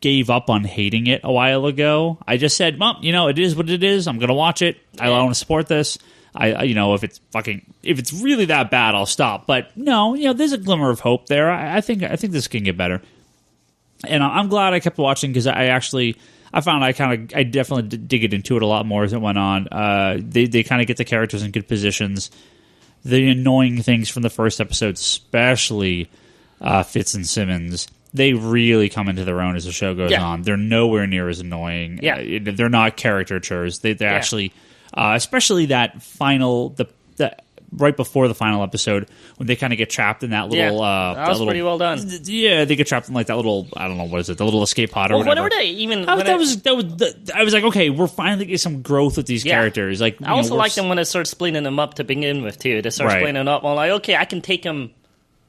gave up on hating it a while ago. I just said, well, it is what it is. I'm going to watch it. I want to support this. If it's really that bad, I'll stop. But no, there's a glimmer of hope there. I think this can get better, and I'm glad I kept watching because I found I definitely dig into it a lot more as it went on. They kind of get the characters in good positions. The annoying things from the first episode, especially Fitz and Simmons, they really come into their own as the show goes on. They're nowhere near as annoying. They're not caricatures. They're actually. Especially that final, the right before the final episode when they kind of get trapped in that little. That was pretty well done. Yeah, they get trapped in like that little. I don't know what is it, the little escape pod or whatever. I was like, okay, we're finally getting some growth with these characters. Like, I also like them when they start splitting them up to begin with too. They start splitting them up. I'm like, okay, I can take them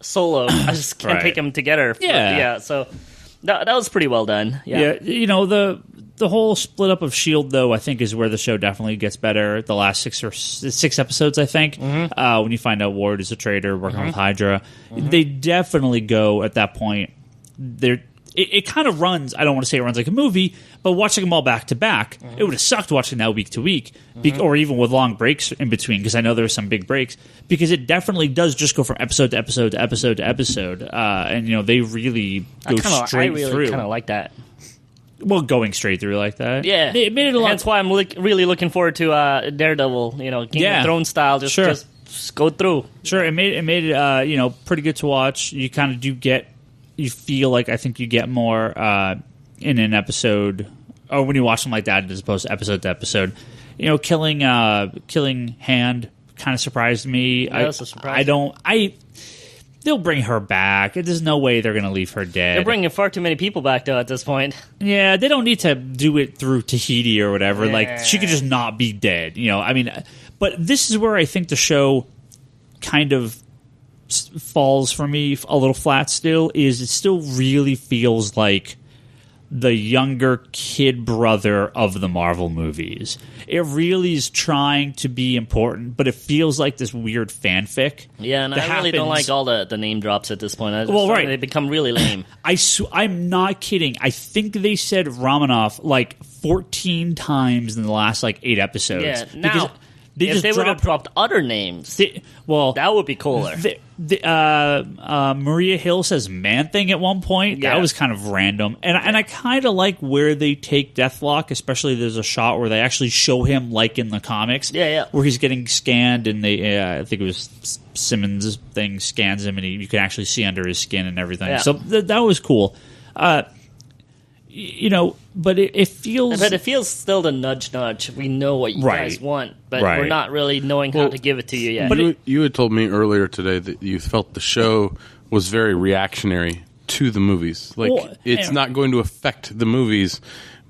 solo. I just can't take them together. So that was pretty well done. The whole split up of S.H.I.E.L.D., though, I think is where the show definitely gets better. The last six episodes, I think, when you find out Ward is a traitor working with Hydra, they definitely go at that point. It kind of runs. I don't want to say it runs like a movie, but watching them all back to back, it would have sucked watching that week to week, or even with long breaks in between. Because I know there's some big breaks. Because it definitely does just go from episode to episode to episode to episode, and they really go straight through. I really kind of like that. Well, going straight through like that. Yeah. It made it a lot. That's why I'm really looking forward to Daredevil, Game of Thrones style. Just go through. Sure. It made it, pretty good to watch. You kind of you feel like I think you get more in an episode, or when you watch them like that as opposed to episode. Killing Hand kind of surprised me. That was a surprise. They'll bring her back. There's no way they're going to leave her dead. They're bringing far too many people back, though, at this point. Yeah, they don't need to do it through Tahiti or whatever. Yeah. Like, she could just not be dead. But this is where I think the show kind of falls for me a little flat still, is it still really feels like the younger kid brother of the Marvel movies. It really is trying to be important, but it feels like this weird fanfic. Yeah, and I really don't like all the name drops at this point. They become really lame. I'm not kidding. I think they said Romanoff like 14 times in the last 8 episodes. Yeah, now if they would have dropped other names, that would be cooler. Maria Hill says Man-Thing at one point. Yeah. That was kind of random. And I kind of like where they take Deathlock, especially there's a shot where they actually show him like in the comics. Yeah. Where he's getting scanned and I think it was Simmons' thing scans him and you can actually see under his skin and everything. Yeah. So that was cool. but it feels. But it feels still the nudge. We know what you guys want, but we're not really knowing how to give it to you yet. But you had told me earlier today that you felt the show was very reactionary to the movies. It's not going to affect the movies,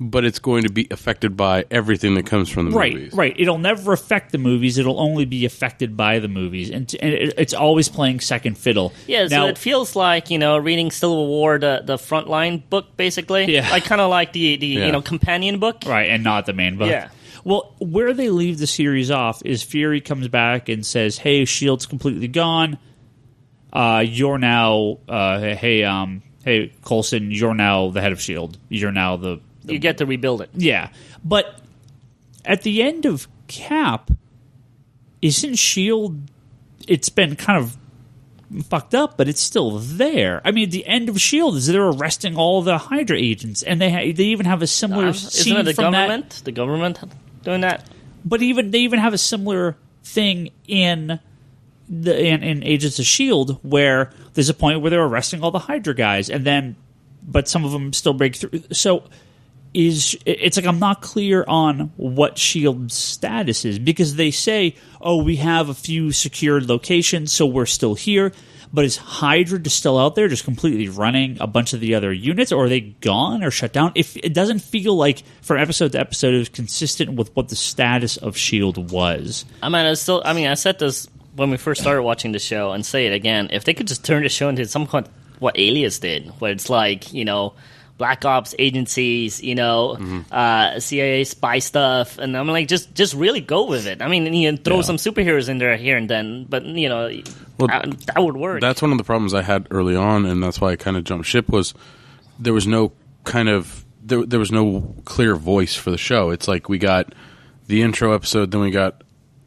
but it's going to be affected by everything that comes from the movies. Right. It'll never affect the movies. It'll only be affected by the movies. And it's always playing second fiddle. Yeah, so it feels like, reading Civil War, the frontline book, basically. Yeah. Like, kind of like the companion book. Right, and not the main book. Yeah. Well, where they leave the series off is Fury comes back and says, hey, S.H.I.E.L.D's completely gone. You're now, hey, Coulson, you're now the head of S.H.I.E.L.D. You're now the... You get to rebuild it. Yeah. But at the end of Cap, isn't S.H.I.E.L.D... It's been kind of fucked up, but it's still there. I mean, at the end of S.H.I.E.L.D. is they're arresting all the Hydra agents, and they even have a similar scene isn't it the from government? that. The government doing that? But they even have a similar thing in Agents of S.H.I.E.L.D. where there's a point where they're arresting all the Hydra guys, but some of them still break through. So it's like I'm not clear on what S.H.I.E.L.D's status is, because they say, oh, we have a few secured locations, so we're still here. But is Hydra just still out there, just completely running a bunch of the other units, or are they gone or shut down? If it doesn't feel like from episode to episode it was consistent with what the status of S.H.I.E.L.D. was. I said this when we first started watching the show, and say it again. If they could just turn the show into some kind of what Alias did, where it's like, Black Ops agencies, CIA spy stuff, and I'm like, just really go with it. I mean, you can throw some superheroes in there here and then, but that would work. That's one of the problems I had early on, and that's why I kind of jumped ship. Was there was no there was no clear voice for the show. It's like we got the intro episode, then we got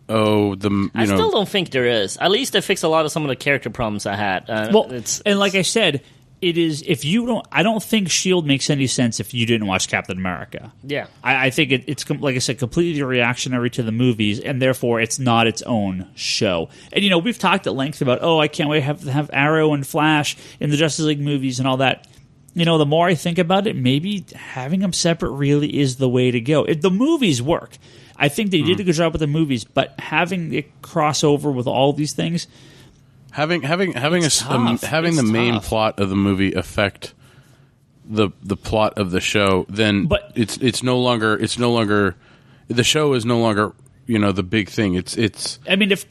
I still don't think there is. At least they fixed a lot of some of the character problems I had. And like I said, it is if you don't. I don't think S.H.I.E.L.D. makes any sense if you didn't watch Captain America. Yeah, I think it's like I said, completely reactionary to the movies, and therefore it's not its own show. And we've talked at length about I can't wait to have Arrow and Flash in the Justice League movies and all that. The more I think about it, maybe having them separate really is the way to go. The movies work. I think they did a good job with the movies, but having it cross over with all these things, having the main plot of the movie affect the plot of the show, then it's no longer the show is no longer the big thing. It's I mean, if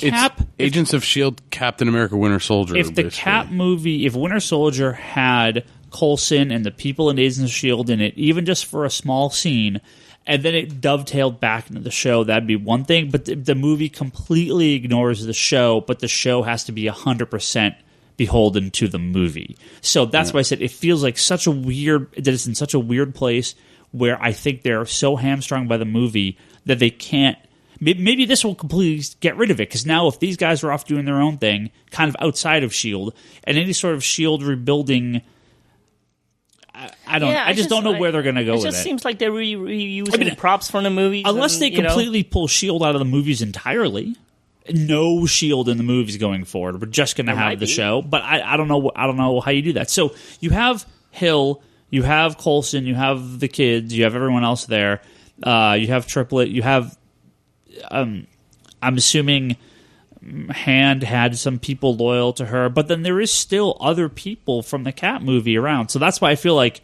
Agents of S.H.I.E.L.D., Captain America, Winter Soldier. If the Cap movie, if Winter Soldier had Coulson and the people in Agents of S.H.I.E.L.D. in it, even just for a small scene, and then it dovetailed back into the show, that'd be one thing. But the movie completely ignores the show, but the show has to be 100% beholden to the movie. So that's why I said it feels like that it's in such a weird place where I think they're so hamstrung by the movie that they can't. Maybe this will completely get rid of it, because now if these guys are off doing their own thing, kind of outside of S.H.I.E.L.D., and any sort of S.H.I.E.L.D. rebuilding, I just don't know where they're going to go with it. It just seems like they're reusing props from the movies. Unless they completely pull S.H.I.E.L.D. out of the movies entirely. No S.H.I.E.L.D. in the movies going forward. We're just going to have the show. But I don't know. I don't know how you do that. So you have Hill, you have Coulson, you have the kids, you have everyone else there. You have Triplet. You have. I'm assuming Hand had some people loyal to her, but then there is still other people from the Cat movie around. So that's why I feel like,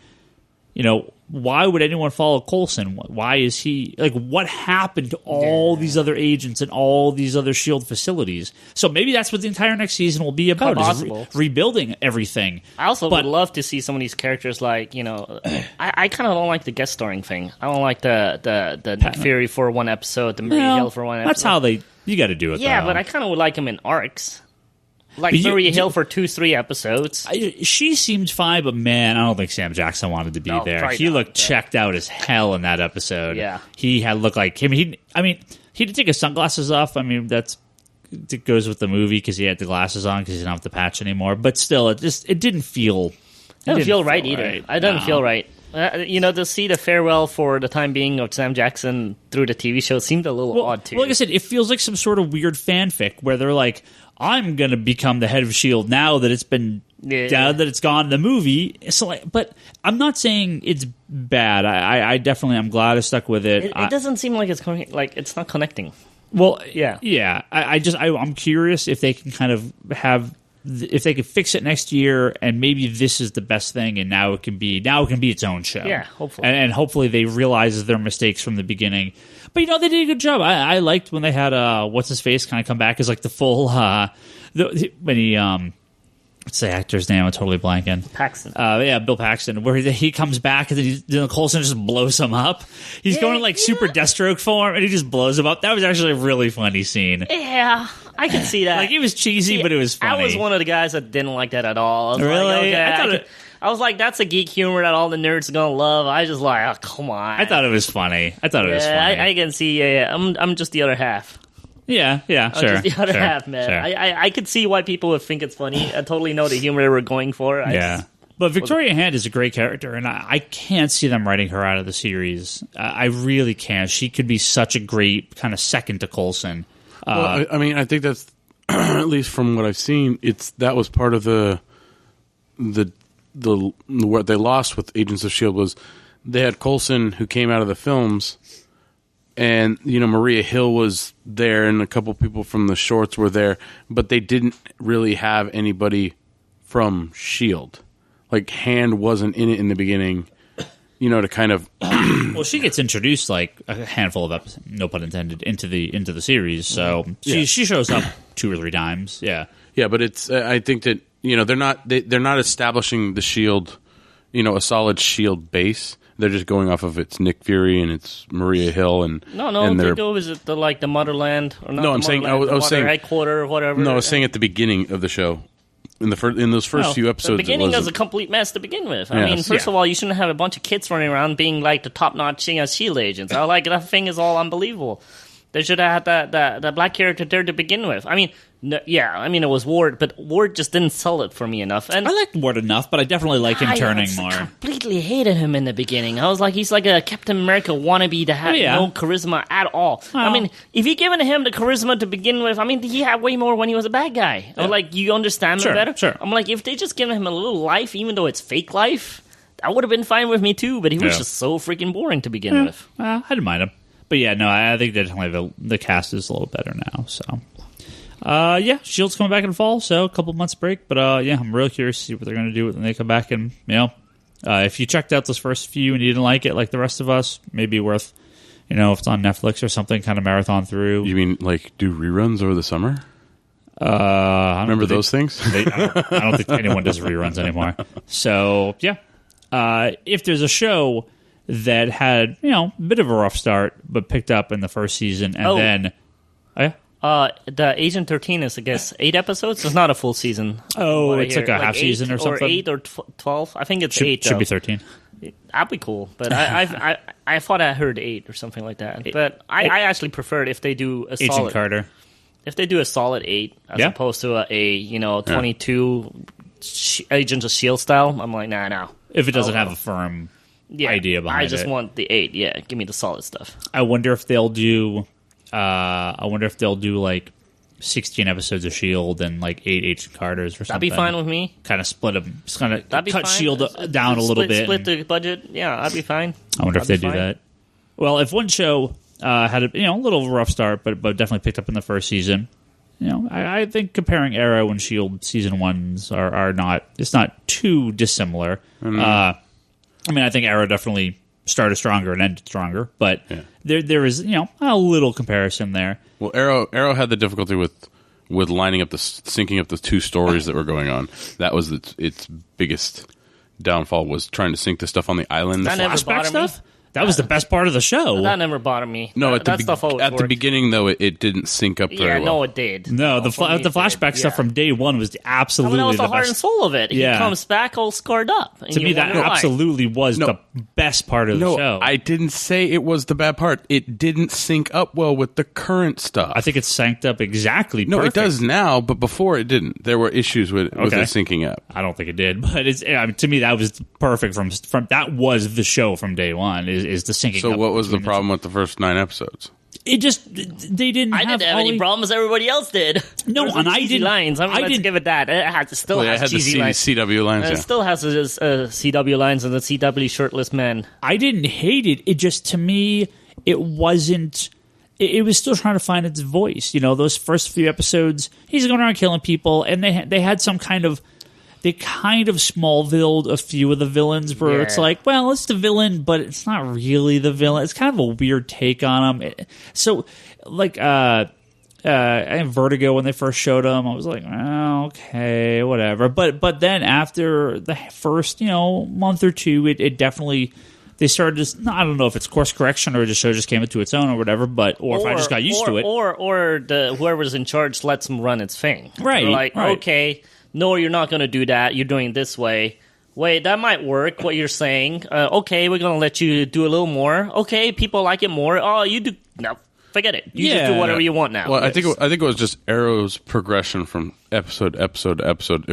why would anyone follow Coulson? Why is he what happened to all these other agents and all these other S.H.I.E.L.D. facilities? So maybe that's what the entire next season will be about, is rebuilding everything. I also would love to see some of these characters I kind of don't like the guest starring thing. I don't like the Nick Fury for one episode, the Marie Hill for one episode. That's how you got to do it. Yeah, though. but I kind of would like them in arcs. Like Maria Hill for 2-3 episodes. She seemed fine, but man, I don't think Sam Jackson wanted to be there. He looked checked out as hell in that episode. Yeah. He had looked like him. He did take his sunglasses off. I mean, it goes with the movie because he had the glasses on because he didn't have the patch anymore. But still, it didn't feel... It didn't feel right either. It doesn't feel right. To see the farewell for the time being of Sam Jackson through the TV show seemed a little odd, too. Well, like I said, it feels like some sort of weird fanfic where they're like, I'm going to become the head of S.H.I.E.L.D. now that it's been now that it's gone in the movie. So, but I'm not saying it's bad. I definitely I'm glad I stuck with it. It doesn't seem like it's not connecting. Well, yeah. I'm curious if they can kind of if they could fix it next year, and maybe this is the best thing, and now it can be its own show. Yeah, hopefully, and hopefully they realize their mistakes from the beginning. But they did a good job. I liked when they had what's his face kind of come back as like the full when he what's the actor's name? I'm totally blanking. Paxton. Bill Paxton, where he comes back and then Coulson just blows him up. He's going like super Deathstroke form, and he just blows him up. That was actually a really funny scene. Yeah, I can see that. Like, it was cheesy, but it was funny. I was one of the guys that didn't like that at all. I was really? Like, okay, I was like, that's a geek humor that all the nerds are gonna love. I just like, oh, come on. I thought it was funny. I can see. I'm just the other half. Yeah, sure. Just the other half, man. Sure. I could see why people would think it's funny. I totally know the humor they were going for. But Victoria Hand is a great character, and I can't see them writing her out of the series. I really can't. She could be such a great kind of second to Coulson. Well, I mean, I think that's at least from what I've seen. That was part of the what they lost with Agents of S.H.I.E.L.D. was they had Coulson, who came out of the films. And, Maria Hill was there, and a couple people from the shorts were there, but they didn't really have anybody from S.H.I.E.L.D. Like, Hand wasn't in it in the beginning, to kind of... Well, she gets introduced, like, a handful of episodes, no pun intended, into the series, so she shows up 2 or 3 times, yeah. Yeah, but it's, I think that, they're not establishing the S.H.I.E.L.D., a solid S.H.I.E.L.D. base. They're just going off of it's Nick Fury and it's Maria Hill and they go visit the motherland or not? No, I'm saying I was saying headquarter or whatever. No, I was saying at the beginning of the show, in those first few episodes. The beginning was a complete mess to begin with. I mean, first of all, you shouldn't have a bunch of kids running around being like the top-notch S.H.I.E.L.D. agents. I like that thing is all unbelievable. They should have had that black character there to begin with. I mean, it was Ward, but Ward just didn't sell it for me enough. And I liked Ward enough, but I definitely like him turning more. I completely hated him in the beginning. I was like, he's like a Captain America wannabe that had no charisma at all. Well, I mean, if you given him the charisma to begin with, I mean, he had way more when he was a bad guy. Yeah. Like, you understand him better? Sure. I'm like, if they just given him a little life, even though it's fake life, that would have been fine with me too, but he was just so freaking boring to begin with. I didn't mind him. But yeah, no, I think definitely the cast is a little better now. So, S.H.I.E.L.D's coming back in the fall, so a couple months break. But I'm really curious to see what they're going to do when they come back. And if you checked out those first few and you didn't like it, like the rest of us, maybe worth, if it's on Netflix or something, kind of marathon through. You mean like do reruns over the summer? Remember those things? I don't think anyone does reruns anymore. So if there's a show that had, a bit of a rough start, but picked up in the first season, and then... the Agent 13 is, I guess, 8 episodes? It's not a full season. Oh, it's like a half season or something? Or 8 or 12? I think it's 8, Should be 13. That'd be cool, but I thought I heard 8 or something like that. But I actually prefer it if they do a solid... Agent Carter. If they do a solid 8, as opposed to a 22 Agents of S.H.I.E.L.D. style, I'm like, nah. If it doesn't have a firm... idea behind it. I just want the 8. Yeah, give me the solid stuff. I wonder if they'll do. Like 16 episodes of S.H.I.E.L.D. and like 8 Agent Carters or something. That'd be fine with me. Kind of split them. Kind of cut S.H.I.E.L.D. down a little bit. Split the budget. Yeah, that'd be fine. I wonder if they do that. Well, if one show had a little rough start, but definitely picked up in the first season. I think comparing Arrow and S.H.I.E.L.D. season ones are not. It's not too dissimilar. I think Arrow definitely started stronger and ended stronger, but there is a little comparison there. Well, Arrow had the difficulty with lining up syncing up the 2 stories that were going on. That was its biggest downfall, was trying to sync the stuff on the island. That never bothered me. That was the best part of the show. That never bothered me. No, at the beginning though, it didn't sync up very well. No, it did. No, the flashback stuff from day one was absolutely that was the heart best. And soul of it. He comes back all scarred up. To me, that absolutely was the best part of the show. I didn't say it was the bad part. It didn't sync up well with the current stuff. I think it's synced up exactly perfect. No, it does now, but before it didn't. There were issues with it syncing up. I don't think it did, but to me, that was perfect from that was the show from day one, is the syncing up. What was the problem with the first 9 episodes? It just they didn't. I didn't have any problems. Everybody else did. No, and I didn't. Lines. I mean, let's give it that. It still has cheesy lines. CW lines. It still has CW lines and the CW shirtless men. I didn't hate it. It just, to me, it wasn't. It was still trying to find its voice. You know, those first few episodes, he's going around killing people, and they had some kind of. They kind of Smallville'd a few of the villains where it's like, well, it's the villain, but it's not really the villain. It's kind of a weird take on him. So, like, Vertigo, when they first showed him, I was like, oh, okay, whatever. But then after the first, month or two, it definitely... They started to, I don't know if it's course correction or the show just came into its own or whatever, or if I just got used to it. Or whoever's in charge lets them run its thing. Right. They're like, right. Okay... No, you're not going to do that. You're doing it this way. Wait, that might work, what you're saying. Okay, we're going to let you do a little more. Okay, people like it more. Oh, you do... No, forget it. You just do whatever you want now. Well, I think it was just Arrow's progression from episode to episode.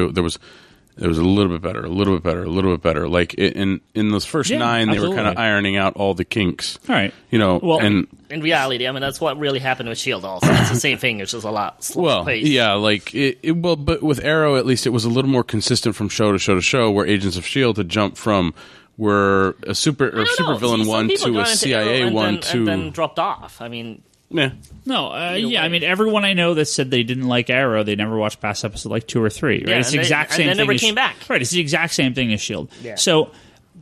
It was a little bit better, a little bit better, a little bit better. Like in those first 9, they were kind of ironing out all the kinks. All right. Well, and in reality, I mean, that's what really happened with S.H.I.E.L.D. also. It's the same thing. It's just a lot slower pace. Yeah, like but with Arrow, at least it was a little more consistent from show to show to show, where Agents of S.H.I.E.L.D. had jumped from were a super villain one to a CIA one to and then dropped off. I mean. Yeah. No, I mean, everyone I know that said they didn't like Arrow, they never watched past episode like 2 or 3. Right? Yeah, it's the exact same thing. And they never came back. Right, it's the exact same thing as S.H.I.E.L.D. Yeah. So,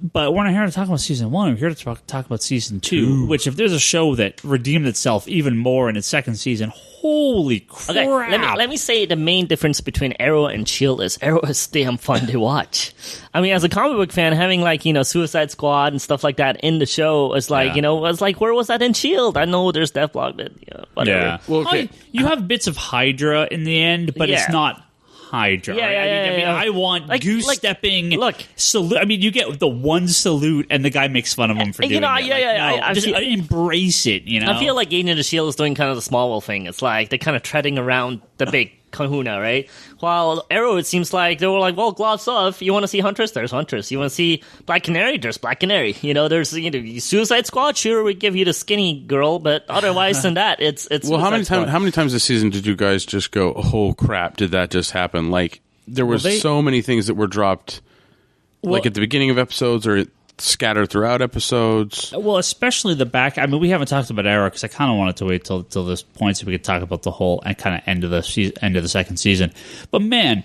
but we're not here to talk about season 1. We're here to talk about season 2, which if there's a show that redeemed itself even more in its second season, holy crap. Okay, let me say the main difference between Arrow and S.H.I.E.L.D. is Arrow is damn fun to watch. I mean, as a comic book fan, having like, Suicide Squad and stuff like that in the show is like, it's like, where was that in S.H.I.E.L.D.? I know there's Deathblock, but whatever. Yeah. Well, okay. You have bits of Hydra in the end, but it's not Hydra. Yeah, right? I want goose-stepping salute. I mean, you get the one salute, and the guy makes fun of him for doing it. Just embrace it, I feel like Agent of S.H.I.E.L.D. is doing kind of the Smallville thing. It's like they're kind of treading around the big kahuna, right? While Arrow, it seems like they were like, well, gloves off. You want to see Huntress? There's Huntress. You want to see Black Canary? There's Black Canary. There's Suicide Squad. Sure, we give you the skinny girl, but otherwise than that, it's. Well, how many times this season did you guys just go, oh crap, did that just happen? Like there were so many things that were dropped, like at the beginning of episodes or scattered throughout episodes. Well, especially the back. I mean, we haven't talked about Arrow because I kind of wanted to wait till this point so we could talk about the whole and kind of end of the second season. But man,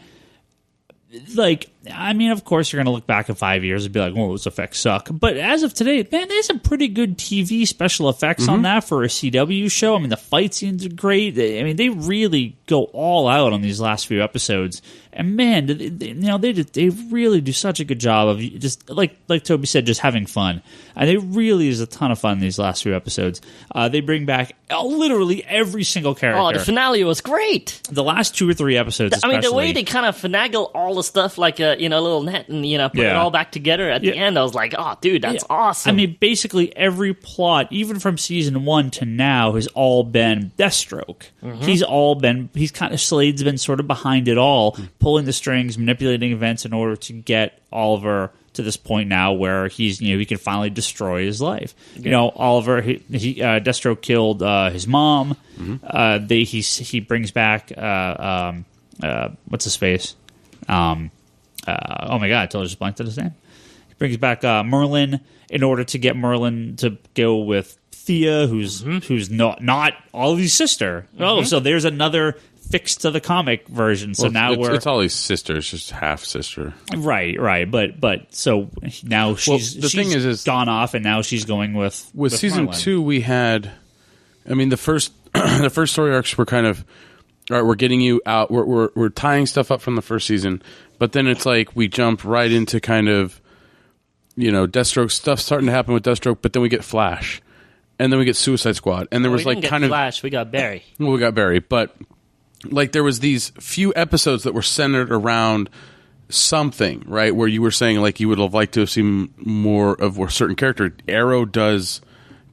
like, I mean, of course, you're going to look back in 5 years and be like, "Well, those effects suck." But as of today, man, there's some pretty good TV special effects on that for a CW show. I mean, the fight scenes are great. I mean, they really go all out on these last few episodes. And man, they really do such a good job of just like Toby said, just having fun. And they really is a ton of fun these last few episodes. They bring back literally every single character. Oh, the finale was great. The last 2 or 3 episodes, especially. I mean, the way they kind of finagle all the stuff like a little net and put it all back together at the end. I was like, oh, dude, that's awesome. I mean, basically every plot, even from season 1 to now, has all been Deathstroke. Mm-hmm. He's kind of Slade's been sort of behind it all. Pulling the strings, manipulating events in order to get Oliver to this point now where he's he can finally destroy his life. Yeah. Oliver, Deathstroke killed his mom. Mm-hmm. He brings back what's his face? Oh my god, I totally just blanked out his name. He brings back Merlin in order to get Merlin to go with Thea, who's not Ollie's sister. Mm-hmm. Oh, so there's another fixed to the comic version. So now it's Ollie's sister. It's just half sister. Right. But so now she's gone off, and now she's going with season Merlin. 2. We had, I mean, the first story arcs were kind of, all right, we're getting you out. We're tying stuff up from the first season, but then it's like we jump right into kind of, Deathstroke stuff starting to happen with Deathstroke, but then we get Flash, and then we get Suicide Squad, and there was like kind of Flash. We got Barry. Well, we got Barry, but. Like there was these few episodes that were centered around something, right? Where you were saying like you would have liked to have seen more of a certain character. Arrow does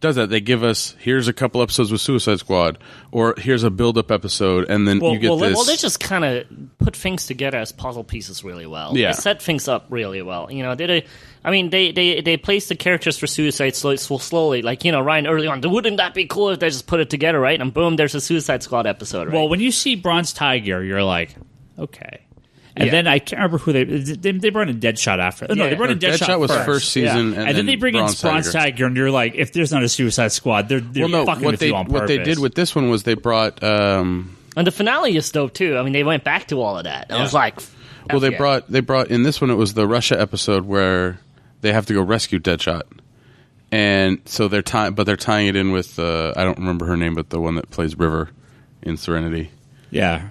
does that. They give us, here's a couple episodes with Suicide Squad, or here's a build-up episode, and then you get this. Well, they just kind of put things together as puzzle pieces really well. Yeah. They set things up really well. They place the characters for Suicide slowly. Like, Ryan early on, wouldn't that be cool if they just put it together, right? And boom, there's a Suicide Squad episode, right? Well, when you see Bronze Tiger, you're like, okay. And then I can't remember who they brought in Deadshot after. No, they brought in Deadshot was first season, and then they bring in Bronze Tiger, and you're like, if there's not a Suicide Squad, they're fucking with you on purpose. What they did with this one was they brought. And the finale is dope too. I mean, they went back to all of that. I was like, well, they brought in this one. It was the Russia episode where they have to go rescue Deadshot, and so they're tying it in with I don't remember her name, but the one that plays River in Serenity. Yeah,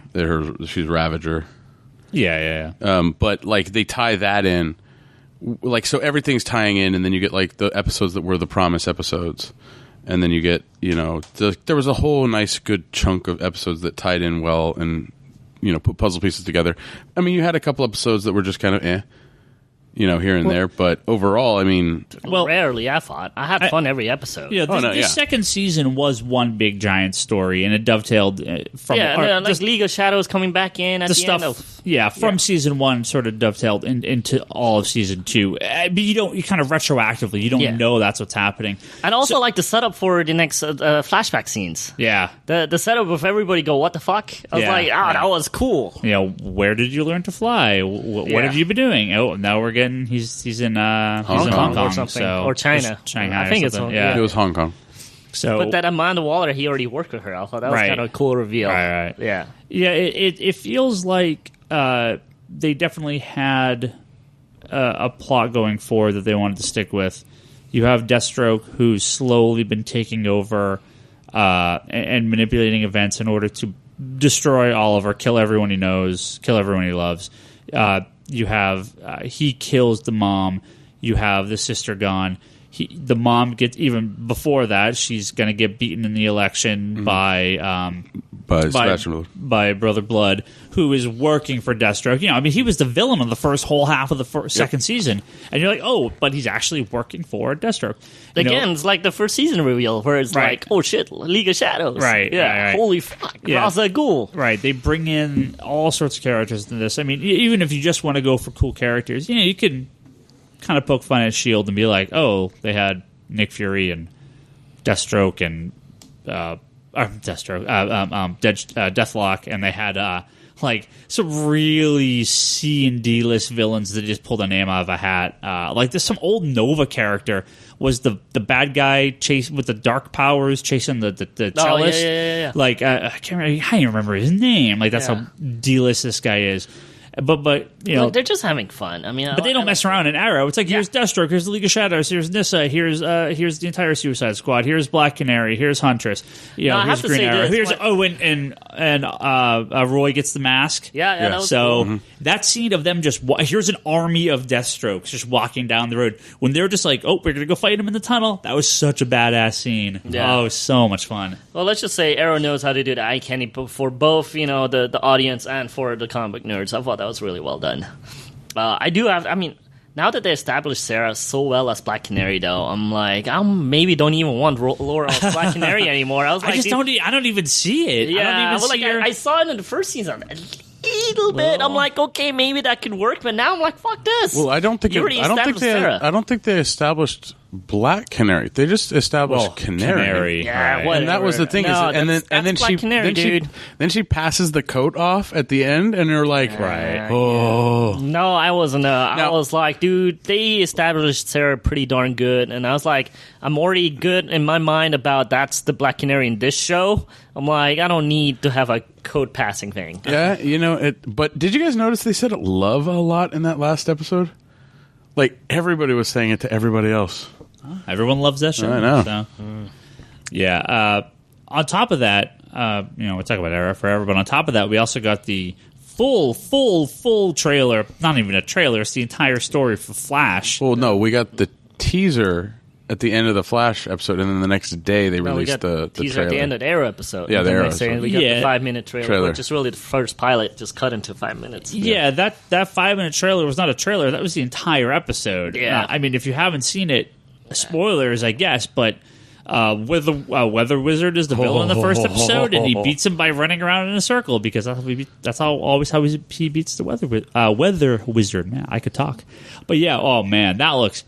she's Ravager. Yeah. But like they tie that in, like so everything's tying in, and then you get like the episodes that were the Promise episodes, and then you get there was a whole nice good chunk of episodes that tied in well and put puzzle pieces together. I mean, you had a couple episodes that were just kind of here and there, but overall, I mean, rarely I thought I had fun every episode. Yeah, the second season was one big giant story, and it dovetailed from League of Shadows coming back in at the end of from season one, sort of dovetailed into all of season two. But you kind of retroactively, you don't know that's what's happening. And also like the setup for the next flashback scenes. Yeah, the setup of everybody go, what the fuck? I was like, that was cool. Where did you learn to fly? What have you been doing? Oh, now we're getting. He's in Hong Kong or something, or China. Shanghai. I think it's it was Hong Kong. So, but that Amanda Waller, he already worked with her. I thought that was kind of a cool reveal. Right. Yeah. It feels like they definitely had a plot going forward that they wanted to stick with. You have Deathstroke, who's slowly been taking over and manipulating events in order to destroy Oliver, kill everyone he knows, kill everyone he loves. You have he kills the mom. You have the sister gone. The mom gets, even before that, she's going to get beaten in the election by Brother Blood, who is working for Deathstroke. He was the villain of the first whole half of the second season, and you're like, oh, but he's actually working for Deathstroke. Again, it's like the first season reveal where it's like, oh shit, League of Shadows, right? Yeah, holy fuck, Ra's al Ghul. Right, they bring in all sorts of characters into this. I mean, even if you just want to go for cool characters, you can kind of poke fun at S.H.I.E.L.D. and be like, oh, they had Nick Fury and Deathstroke and Deathlock, and they had some really C and D list villains that just pulled a name out of a hat. Like there's some old Nova character was the bad guy with the dark powers chasing the cellist. Yeah. Like I can't remember his name. Like that's how D list this guy is. But they're just having fun. I mean, but they don't mess around in Arrow. It's like here's Deathstroke, here's the League of Shadows, here's Nyssa, here's the entire Suicide Squad, here's Black Canary, here's Huntress, here's Green Arrow, here's Roy gets the mask. Yeah, that was so cool. That scene of them here's an army of Deathstrokes just walking down the road when they're just like, oh, we're gonna go fight him in the tunnel. That was such a badass scene. Yeah. Oh, it was so much fun. Well, let's just say Arrow knows how to do the eye candy for both the audience and for the comic book nerds. I thought that was really well done. Now that they established Sarah so well as Black Canary, though, I'm like, I maybe don't even want Laura as Black Canary anymore. I don't even see it. Yeah, I saw it in the first season a little bit. I'm like, okay, maybe that could work, but now I'm like, fuck this. Well, I don't think they established Black Canary. They just established Canary. Yeah, right. whatever. And that was the thing. Then she passes the coat off at the end, and you're like, No, I wasn't. I was like, dude, they established Sarah pretty darn good, and I was like, I'm already good in my mind about that's the Black Canary in this show. I'm like, I don't need to have a code passing thing. Yeah, but did you guys notice they said love a lot in that last episode? Like, everybody was saying it to everybody else. Everyone loves that show. I know. So. Yeah. On top of that, we'll talk about Arrow forever, but on top of that, we also got the full trailer. Not even a trailer, it's the entire story for Flash. Well, no, we got the teaser at the end of the Flash episode, and then the next day they released the teaser trailer. At the end of the Arrow episode. Yeah, the Arrow episode. We got the 5-minute trailer, which is really the first pilot, just cut into 5 minutes. Yeah, that 5-minute trailer was not a trailer. That was the entire episode. Yeah. If you haven't seen it, spoilers, I guess, but Weather Wizard is the villain in the first episode, and he beats him by running around in a circle because that's how he beats the Weather Wizard. Man, I could talk, but yeah, oh man, that looks.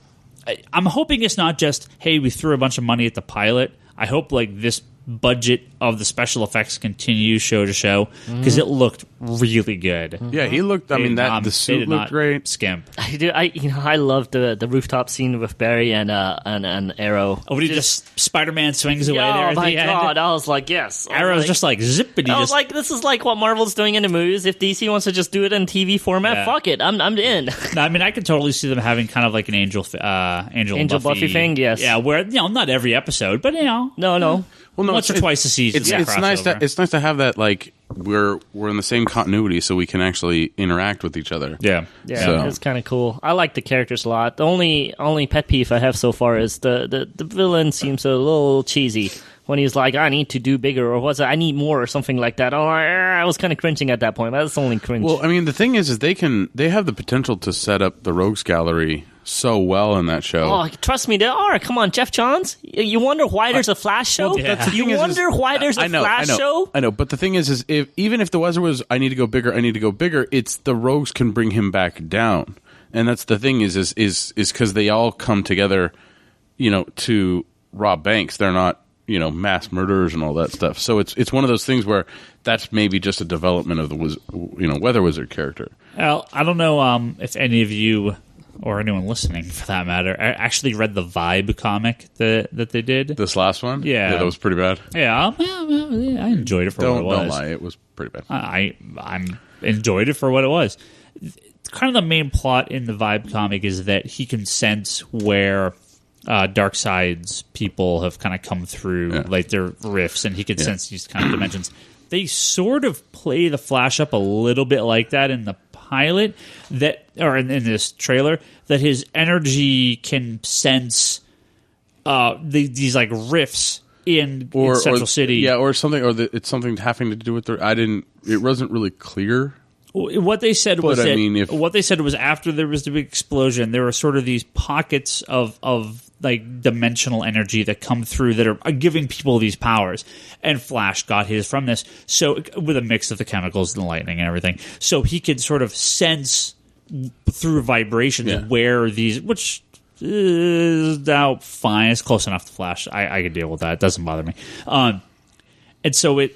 I'm hoping it's not just hey, we threw a bunch of money at the pilot. I hope like this budget of the special effects continues show to show because it looked really good. Yeah, he looked. I mean, the suit looked great. Skimp. I loved the rooftop scene with Barry and Arrow. Oh, he just Spider-Man swings away there. Oh at my the end. god! I was like, yes. Arrow's just like zippity. I was like, this is like what Marvel's doing in the movies. If DC wants to just do it in TV format, fuck it, I'm in. No, I mean, I could totally see them having kind of like an Angel Buffy thing. Yes. Yeah, where not every episode, but no. Well, no, once or twice a season. It's nice to have that like we're in the same continuity, so we can actually interact with each other. Yeah, it's kind of cool. I like the characters a lot. The only pet peeve I have so far is the villain seems a little cheesy when he's like, I need to do bigger, or I need more, or something like that. I was kind of cringing at that point. That's only cringe. Well, I mean, the thing is they have the potential to set up the Rogues Gallery so well in that show. Oh, trust me, they are. Come on, Jeff Johns. You wonder why there's a Flash show? Well, you wonder why there's a Flash show? I know, but the thing is even if the weather was, I need to go bigger, it's the Rogues can bring him back down. And that's the thing is because they all come together, to rob banks. They're not, mass murderers and all that stuff. So it's one of those things where that's maybe just a development of the Weather Wizard character. Well, I don't know if any of you or anyone listening for that matter actually read the Vibe comic that they did. This last one? Yeah, that was pretty bad. Yeah, I enjoyed it for what it was. Don't lie, it was pretty bad. I enjoyed it for what it was. Kind of the main plot in the Vibe comic is that he can sense where Darkseid's people have kind of come through, like their rifts, and he can sense these kind of dimensions. They sort of play the Flash up a little bit like that in the pilot, or in this trailer, that his energy can sense these like rifts in Central City, or something, it's something having to do with it wasn't really clear. What they said was what they said was after there was the big explosion, there were sort of these pockets of like dimensional energy that come through that are giving people these powers, and Flash got his from this. So with a mix of the chemicals and the lightning and everything, so he could sort of sense through vibrations where these, which is now fine, it's close enough to Flash. I can deal with that. It doesn't bother me. And so it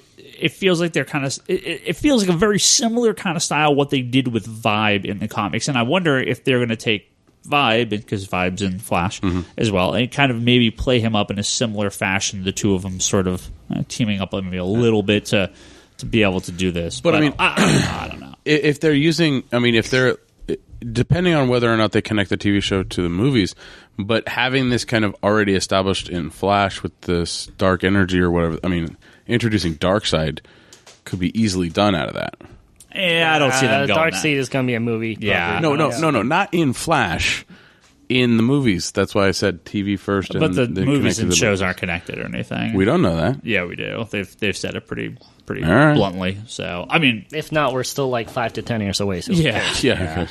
feels like they're kind of it feels like a very similar kind of style what they did with Vibe in the comics, and I wonder if they're going to take Vibe, because Vibe's in Flash as well, and kind of maybe play him up in a similar fashion, the two of them sort of teaming up maybe a little bit to be able to do this. But I mean, I don't know if they're using. I mean, if they're depending on whether or not they connect the TV show to the movies, but having this kind of already established in Flash with this dark energy or whatever. I mean, introducing Darkseid could be easily done out of that. Yeah, I don't see them going Darkseid is going to be a movie. Yeah. No, not in Flash. In the movies. That's why I said TV first. But the movies and shows aren't connected or anything. We don't know that. Yeah, we do. They've said it pretty bluntly. So, I mean... If not, we're still like 5 to 10 years away. So yeah.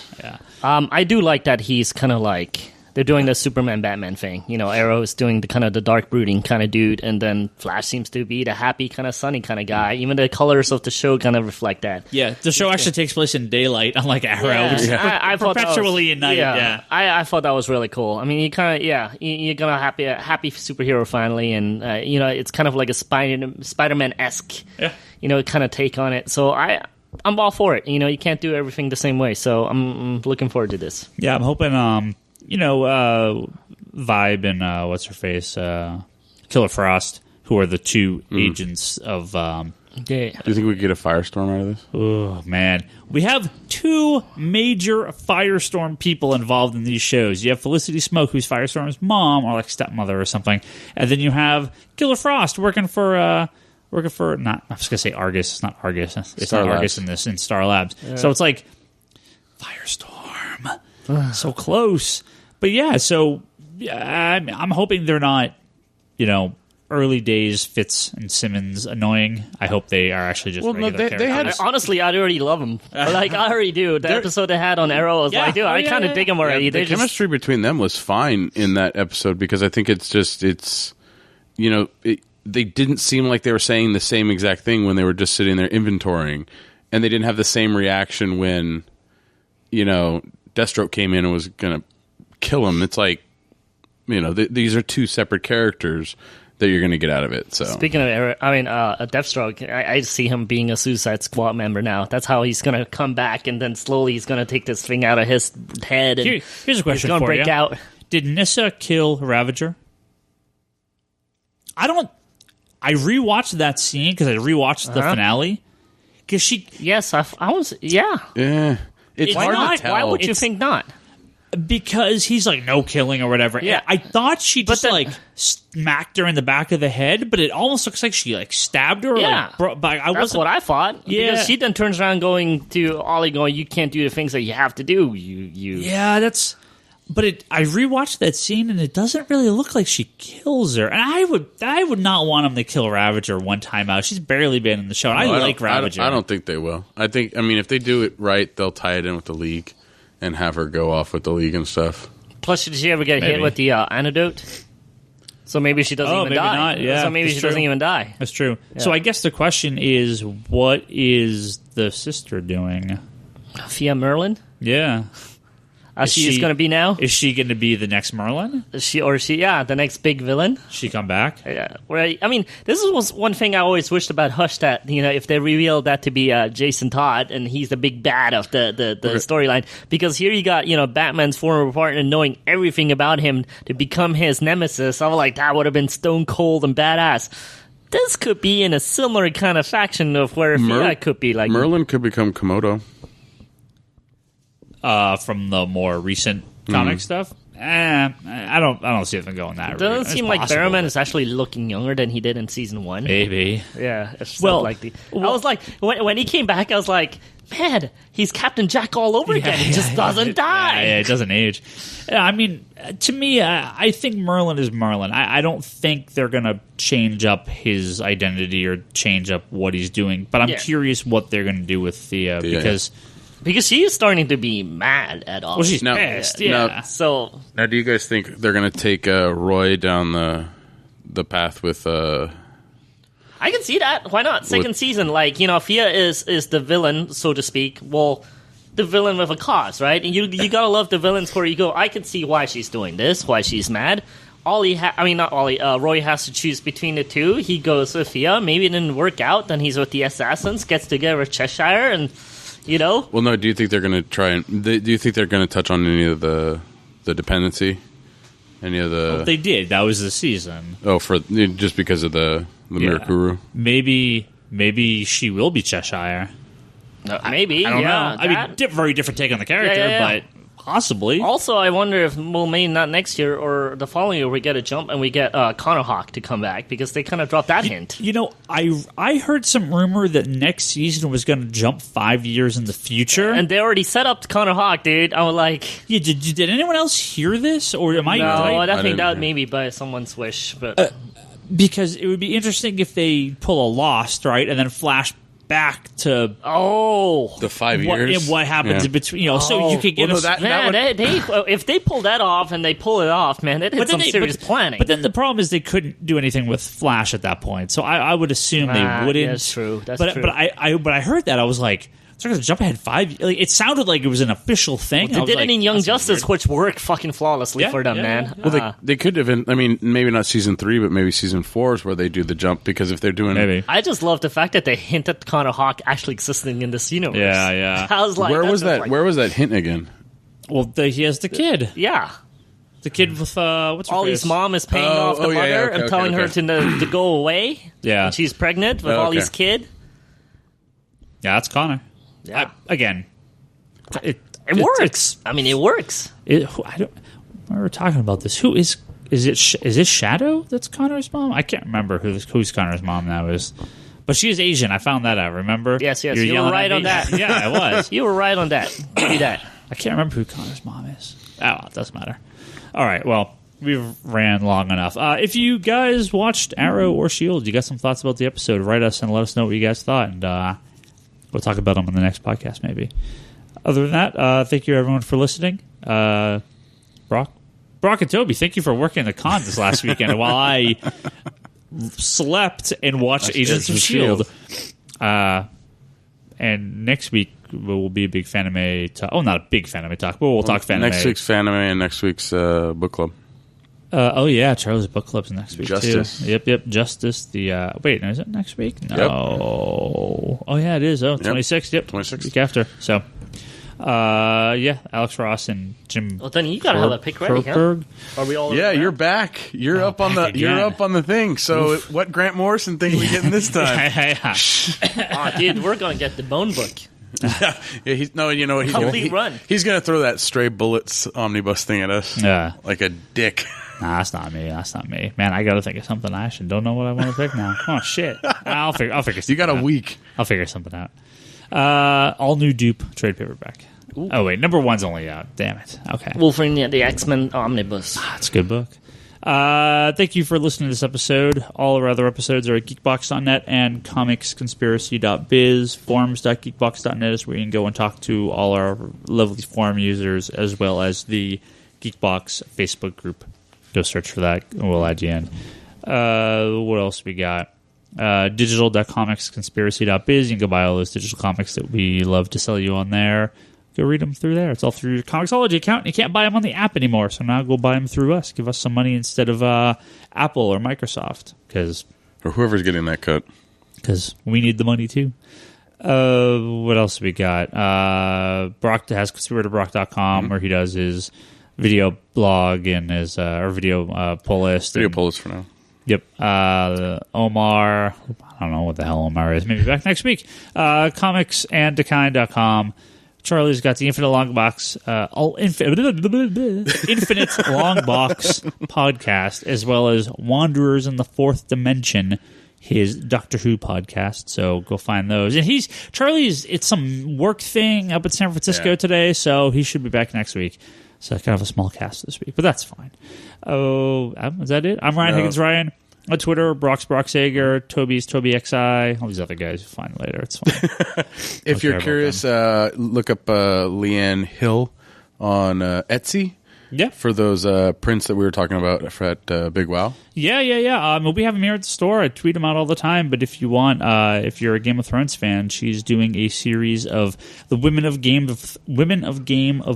I do like that he's kind of like... They're doing the Superman-Batman thing. Arrow is doing the kind of the dark brooding kind of dude, and then Flash seems to be the happy, kind of sunny kind of guy. Even the colors of the show kind of reflect that. Yeah, the show actually takes place in daylight, unlike Arrow, which is perpetually in night. Yeah. I thought that was really cool. I mean, you kind of, you're gonna have a happy superhero finally, and it's kind of like a Spider-Man-esque, kind of take on it. So I'm all for it. You can't do everything the same way, so I'm looking forward to this. Yeah, I'm hoping. Vibe and what's her face, Killer Frost, who are the two agents of. Do you think we could get a firestorm out of this? Oh man, we have two major firestorm people involved in these shows. You have Felicity Smoke, who's Firestorm's mom, or like stepmother or something, and then you have Killer Frost working for not. I was gonna say Argus. It's not Argus. It's Star not Labs. Argus in this in Star Labs. Yeah. So it's like Firestorm, so close. But yeah, so I'm hoping they're not, early days Fitz and Simmons annoying. I hope they are actually just regular characters. Honestly, I already love them. Like, I already do. The episode they had on Arrow, I was like, dude, I kind of dig them already. The chemistry between them was fine in that episode because I think it's they didn't seem like they were saying the same exact thing when they were just sitting there inventorying, and they didn't have the same reaction when, Deathstroke came in and was going to kill him. It's like, these are two separate characters that you're going to get out of it. So speaking of, Deathstroke, I see him being a Suicide Squad member now. That's how he's going to come back, and then slowly he's going to take this thing out of his head. And here's a question he's going to break you. out. Did Nyssa kill Ravager? I rewatched that scene because I rewatched the finale. Because she, yes, I was, yeah. It's hard to tell. Why would you think not? Because he's like no killing or whatever. Yeah, I thought she just smacked her in the back of the head, but it almost looks like she stabbed her. Yeah, that's what I thought. Yeah, because she then turns around going to Ollie, going, "You can't do the things that you have to do." Yeah, that's. But I rewatched that scene, and it doesn't really look like she kills her. And I would not want him to kill Ravager one time out. She's barely been in the show. And I like Ravager. I don't think they will. If they do it right, they'll tie it in with the League and have her go off with the League and stuff. Plus, did she ever get hit with the antidote? So maybe she doesn't even die. Not. Yeah, so maybe she doesn't even die. That's true. Yeah. So I guess the question is, what is the sister doing? Fia Merlin? Yeah. She is going to be now? Is she going to be the next Merlin? The next big villain? She come back? Yeah. This was one thing I always wished about Hush, that, if they revealed that to be Jason Todd, and he's the big bad of the storyline. Because here you got, Batman's former partner knowing everything about him to become his nemesis. I was like, that would have been stone cold and badass. This could be in a similar kind of faction of where Fia could be like... Merlin could become Komodo. From the more recent comic stuff, I don't see them going that. Doesn't seem like Barrowman is actually looking younger than he did in season 1. Maybe, yeah. I was like, when he came back, I was like, man, he's Captain Jack all over again. He just doesn't die. Yeah, it doesn't age. To me, I think Merlin is Merlin. I don't think they're gonna change up his identity or change up what he's doing. But I'm curious what they're gonna do with Thea because she is starting to be mad at all. Well, she's pissed. Yeah. So now, do you guys think they're going to take Roy down the path with? I can see that. Why not? Second season, Fia is the villain, so to speak. Well, the villain with a cause, right? And you gotta love the villains where you go, I can see why she's doing this, why she's mad. Roy has to choose between the two. He goes with Fia. Maybe it didn't work out. Then he's with the Assassins. Gets together with Cheshire and. Well, no. Do you think they're going to try and? Do you think they're going to touch on any of the dependency? Any of the? Well, they did. That was the season. Oh, just because of the Mirakuru. Maybe she will be Cheshire. Maybe. I don't know. Very different take on the character, but possibly. Also, I wonder if maybe not next year or the following year we get a jump and we get Connor Hawk to come back, because they kind of dropped that hint. I heard some rumor that next season was going to jump 5 years in the future, and they already set up Connor Hawk, dude. I was like, yeah. Did anyone else hear this, or am I? No, right? I think that maybe by someone's wish, but because it would be interesting if they pull a Lost, right, and then flash back to the 5 years and what happens in between, so you could get if they pull that off and they pull it off, man, it is some serious planning. But then the problem is they couldn't do anything with Flash at that point, so I would assume they wouldn't. That's true. True. But I heard that, I was like, they're going to jump ahead 5 years. It sounded like it was an official thing. Well, they did it in Young Justice, which worked fucking flawlessly for them, man. Well, they could have been. Maybe not season 3, but maybe season 4 is where they do the jump, because if they're doing, I just love the fact that they hinted Connor Hawk actually existing in this universe. Yeah. I was like, where was that? Where was that hint again? Well, he has the kid. Yeah. The kid with what's her Ollie's face? mom is paying off the mother and telling her to go away. Yeah, and she's pregnant with Ollie's kid. Yeah, that's Connor. Yeah, it works. It works. We were talking about this. Who is it? Shadow? That's Connor's mom. I can't remember who's Connor's mom now is. But she is Asian. I found that out. Remember? Yes. You were right on that. Yeah, I was. You were right on that. Give me that. I can't remember who Connor's mom is. Oh, it doesn't matter. All right. Well, we've ran long enough. If you guys watched Arrow or S.H.I.E.L.D., you got some thoughts about the episode, write us and let us know what you guys thought, and we'll talk about them on the next podcast, maybe. Other than that, thank you, everyone, for listening. Brock and Toby, thank you for working the con this last weekend. And while I slept and watched Agents of S.H.I.E.L.D. And next week will be a big fanime talk. Oh, not a big fanime talk, but we'll talk fanime. Next week's fanime and next week's book club. Oh yeah, Charlie's book club's next week Justice. too. Yep, Justice. The wait, is it next week? No. Yep. Oh yeah, it is. Oh, 26th. Yep, 26th. Week after. So, yeah, Alex Ross and Jim. Well, then you gotta have a pick ready, huh? Are we all? Yeah, you're back. You're up on the. back again. You're up on the thing. So, what Grant Morrison thing are we getting this time? Oh, dude, we're gonna get the Bone Book. Yeah, he's no. You know what? Complete run. He's gonna throw that Stray Bullets omnibus thing at us. Yeah. like a dick. Nah, that's not me. Man, I gotta think of something. I actually don't know what I want to pick now. Oh shit! I'll figure. You got a out. week. I'll figure something out. All new Dupe trade paperback. Ooh. Oh wait, number 1's only out. Damn it. Okay. Wolverine, the X-Men Omnibus. That's a good book. Thank you for listening to this episode. All our other episodes are at geekbox.net and comicsconspiracy.biz. Forums.geekbox.net is where you can go and talk to all our lovely forum users, as well as the Geekbox Facebook group. Go search for that, and we'll add you in. What else we got? Digital.comicsconspiracy.biz. You can go buy all those digital comics that we love to sell you on there. Go read them through there. It's all through your Comixology account. You can't buy them on the app anymore, so now go buy them through us. Give us some money instead of Apple or Microsoft, Or whoever's getting that cut. because we need the money too. What else we got? Brock has conspiratorBrock.com, where he does his video blog and his or video pull list. Video pull list for now. Yep. Omar, I don't know what the hell Omar is. Maybe back next week. Comicsanddekind.com. Charlie's got the Infinite Long Box, Infinite Long Box podcast, as well as Wanderers in the Fourth Dimension, his Doctor Who podcast. So go find those. And Charlie's, it's some work thing up in San Francisco today, so he should be back next week. So kind of a small cast this week, but that's fine. Oh, is that it? I'm Ryan Higgins. Ryan on Twitter. Brock's Brock Sager. Toby's Toby XI. All these other guys you'll find later. It's fine. If you're curious, look up Leanne Hill on Etsy. Yeah, for those prints that we were talking about at Big Wow. Yeah. We have them here at the store. I tweet them out all the time. But if you want, if you're a Game of Thrones fan, she's doing a series of the Women of Game of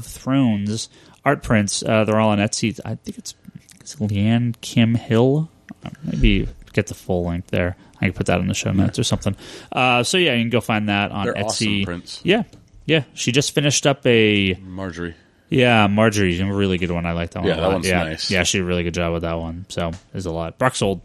Thrones art prints. They're all on Etsy. I think it's Leanne Kim Hill. Maybe get the full link there. I can put that in the show notes or something. So yeah, you can go find that on They're Etsy. Awesome prints. Yeah. She just finished up a Marjorie. Yeah, Marjorie's a really good one. I like that one. Yeah, a lot. that one's nice. Yeah, she did a really good job with that one. So there's a lot. Brock sold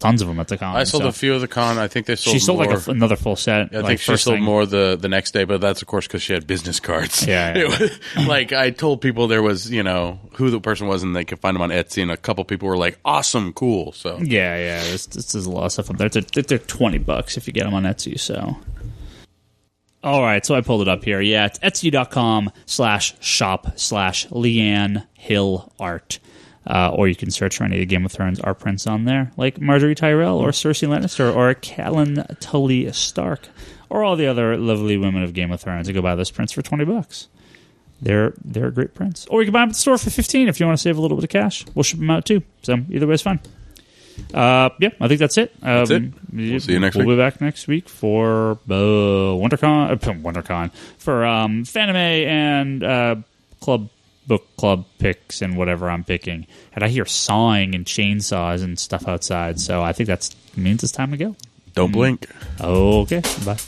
tons of them at the con. I sold a few of the con. I think they sold. She sold more. like another full set. I think she sold more the next day, but that's of course because she had business cards. Yeah. It was, like I told people there was who the person was and they could find them on Etsy, and a couple people were like, "Awesome, cool." So yeah. There's a lot of stuff up there. They're $20 if you get them on Etsy. So. All right, so I pulled it up here. Yeah, it's etsy.com/shop/Leanne Hill Art. Or you can search for any of the Game of Thrones art prints on there, like Marjorie Tyrell or Cersei Lannister or Catelyn Tully Stark or all the other lovely women of Game of Thrones. You go buy those prints for $20. They're great prints. Or you can buy them at the store for $15 if you want to save a little bit of cash. We'll ship them out too. So either way is fine. I think that's it. That's it. We'll see you next week. We'll be back next week for WonderCon for Fanime and book club picks and whatever I'm picking. And I hear sawing and chainsaws and stuff outside, so I think that means it's time to go. Don't blink. Okay, bye.